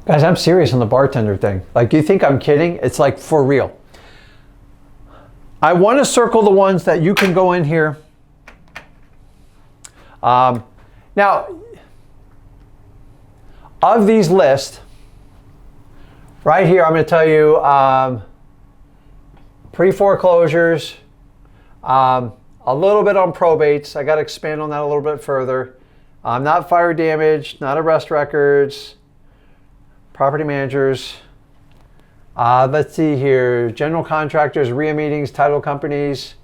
Guys, I'm serious on the bartender thing. Like, you think I'm kidding? It's like for real. I want to circle the ones that you can go in here. Now, of these lists, right here, I'm going to tell you pre-foreclosures, a little bit on probates. I got to expand on that a little bit further. Not fire damage, not arrest records, property managers. Let's see here. General contractors, RIA meetings, title companies.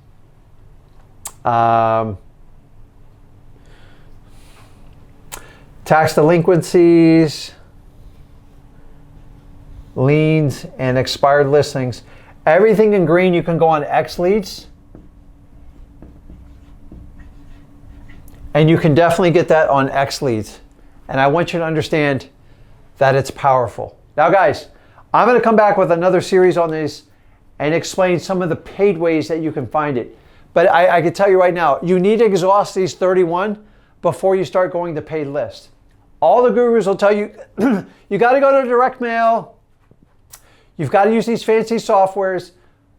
Tax delinquencies, liens, and expired listings. Everything in green, you can go on X Leads. And you can definitely get that on X Leads. And I want you to understand that it's powerful. Now, guys, I'm going to come back with another series on this and explain some of the paid ways that you can find it. But I can tell you right now, you need to exhaust these 31 before you start going to paid list. All the gurus will tell you, you got to go to direct mail. You've got to use these fancy softwares.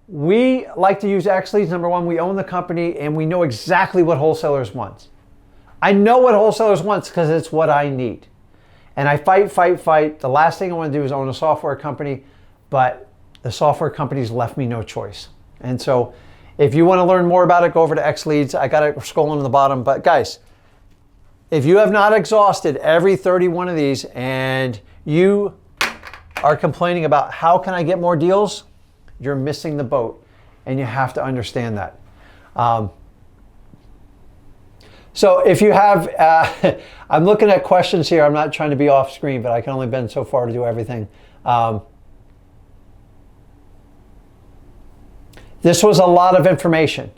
We like to use X Leads. Number one, we own the company and we know exactly what wholesalers want. I know what wholesalers want because it's what I need. And I fight. The last thing I want to do is own a software company, but the software companies left me no choice. And so if you want to learn more about it, go over to X Leads. I got it scrolling on the bottom. But guys, if you have not exhausted every 31 of these and you are complaining about how can I get more deals, you're missing the boat. And you have to understand that. So if you have, I'm looking at questions here. I'm not trying to be off screen, but I can only bend so far to do everything. This was a lot of information.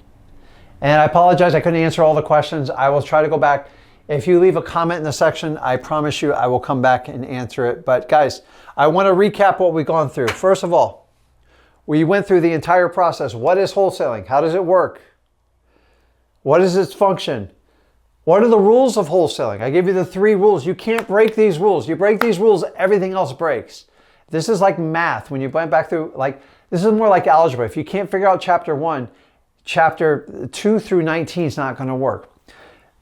And I apologize, I couldn't answer all the questions. I will try to go back. If you leave a comment in the section, I promise you I will come back and answer it. But guys, I want to recap what we've gone through. First of all, we went through the entire process. What is wholesaling? How does it work? What is its function? What are the rules of wholesaling? I give you the 3 rules. You can't break these rules. You break these rules, everything else breaks. This is like math. When you went back through, this is more like algebra. If you can't figure out chapter 1, chapter 2 through 19 is not going to work.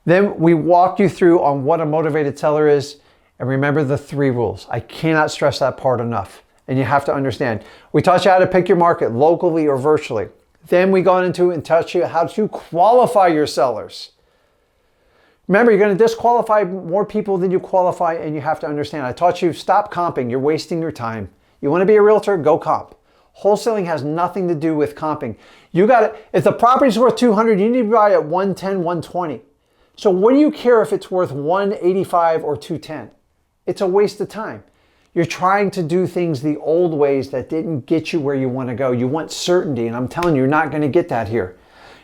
Then we walk you through on what a motivated seller is, and remember the 3 rules. I cannot stress that part enough, and you have to understand. We taught you how to pick your market locally or virtually. Then we got into and taught you how to qualify your sellers. Remember, you're going to disqualify more people than you qualify, and you have to understand. I taught you stop comping. You're wasting your time. You want to be a realtor? Go comp. Wholesaling has nothing to do with comping. You got to, if the property's worth 200, you need to buy at 110, 120. So what do you care if it's worth 185 or 210? It's a waste of time. You're trying to do things the old ways that didn't get you where you want to go. You want certainty, and I'm telling you, you're not going to get that here.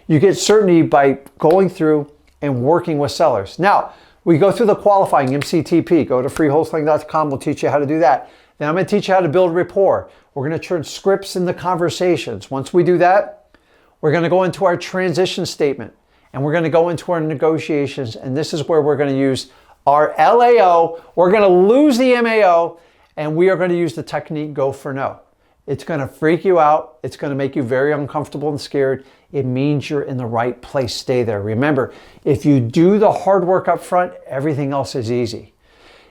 You get certainty by going through and working with sellers. Now, we go through the qualifying, MCTP. Go to freewholesaling.com. We'll teach you how to do that. Then I'm going to teach you how to build rapport. We're going to turn scripts into conversations. Once we do that, we're going to go into our transition statement, and we're going to go into our negotiations, and this is where we're going to use our LAO. We're going to lose the MAO, and we are going to use the technique go for no. It's going to freak you out. It's going to make you very uncomfortable and scared. It means you're in the right place. Stay there. Remember, if you do the hard work up front, everything else is easy.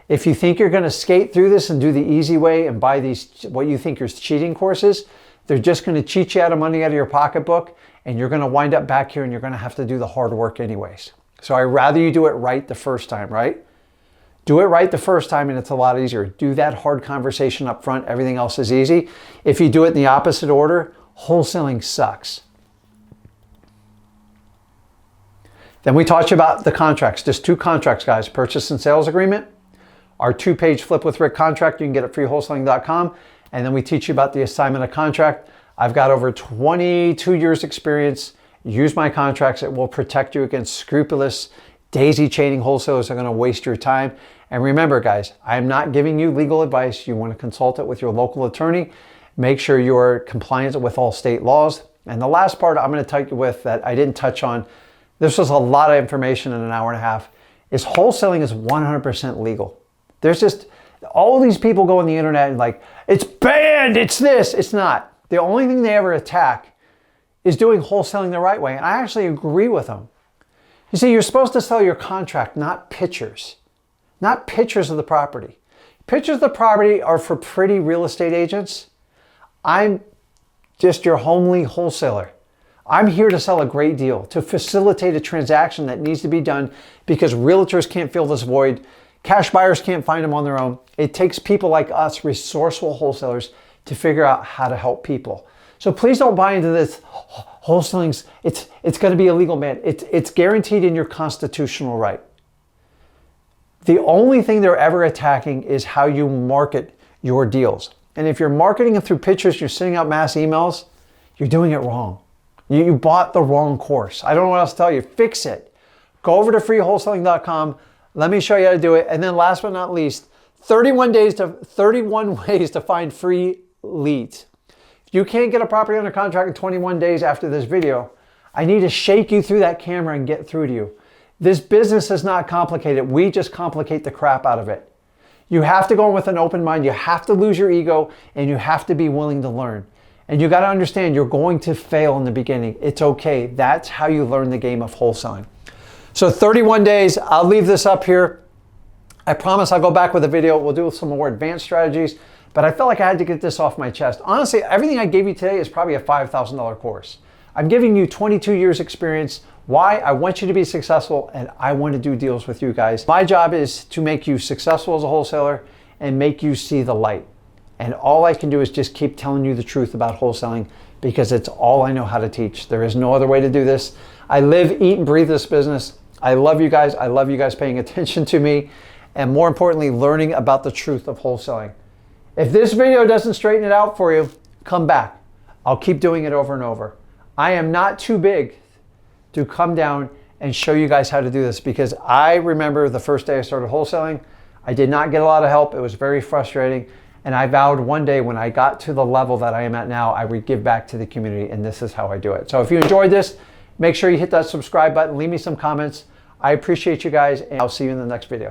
If you think you're going to skate through this and do the easy way and buy these, what you think are cheating courses, they're just going to cheat you out of money out of your pocketbook, and you're going to wind up back here and you're going to have to do the hard work anyways. So I'd rather you do it right the first time, right? Do it right the first time and it's a lot easier. Do that hard conversation up front. Everything else is easy. If you do it in the opposite order, wholesaling sucks. Then we taught you about the contracts. Just 2 contracts, guys. Purchase and sales agreement. Our 2-page Flip with Rick contract you can get at freewholesaling.com. And then we teach you about the assignment of contract. I've got over 22 years experience. Use my contracts. It will protect you against scrupulous daisy chaining wholesalers are going to waste your time. And remember, guys, I'm not giving you legal advice. You want to consult it with your local attorney. Make sure you're compliant with all state laws. And the last part I'm going to touch you with that I didn't touch on, this was a lot of information in an hour and a half, is wholesaling is 100% legal. There's just all these people go on the internet and like, it's banned, it's this. It's not. The only thing they ever attack is doing wholesaling the right way. And I actually agree with them. You see, you're supposed to sell your contract, not pictures. Not pictures of the property. Pictures of the property are for pretty real estate agents. I'm just your homely wholesaler. I'm here to sell a great deal, to facilitate a transaction that needs to be done because realtors can't fill this void. Cash buyers can't find them on their own. It takes people like us, resourceful wholesalers, to figure out how to help people. So please don't buy into this wholesaling. It's going to be illegal, man. It's guaranteed in your constitutional right. The only thing they're ever attacking is how you market your deals. And if you're marketing it through pictures, you're sending out mass emails, you're doing it wrong. You bought the wrong course. I don't know what else to tell you. Fix it. Go over to freewholesaling.com. Let me show you how to do it. And then last but not least, 31 ways to find free leads. If you can't get a property under contract in 21 days after this video, I need to shake you through that camera and get through to you. This business is not complicated. We just complicate the crap out of it. You have to go in with an open mind. You have to lose your ego, and you have to be willing to learn. And you got to understand you're going to fail in the beginning. It's okay. That's how you learn the game of wholesaling. So 31 days, I'll leave this up here. I promise I'll go back with a video. We'll do some more advanced strategies, but I felt like I had to get this off my chest. Honestly, everything I gave you today is probably a $5,000 course. I'm giving you 22 years experience. Why? I want you to be successful, and I want to do deals with you guys. My job is to make you successful as a wholesaler and make you see the light. And all I can do is just keep telling you the truth about wholesaling because it's all I know how to teach. There is no other way to do this. I live, eat, and breathe this business. I love you guys. I love you guys paying attention to me, and more importantly, learning about the truth of wholesaling. If this video doesn't straighten it out for you, come back. I'll keep doing it over and over. I am not too big to come down and show you guys how to do this because I remember the first day I started wholesaling, I did not get a lot of help. It was very frustrating. And I vowed one day when I got to the level that I am at now, I would give back to the community, and this is how I do it. So if you enjoyed this, make sure you hit that subscribe button, leave me some comments. I appreciate you guys, and I'll see you in the next video.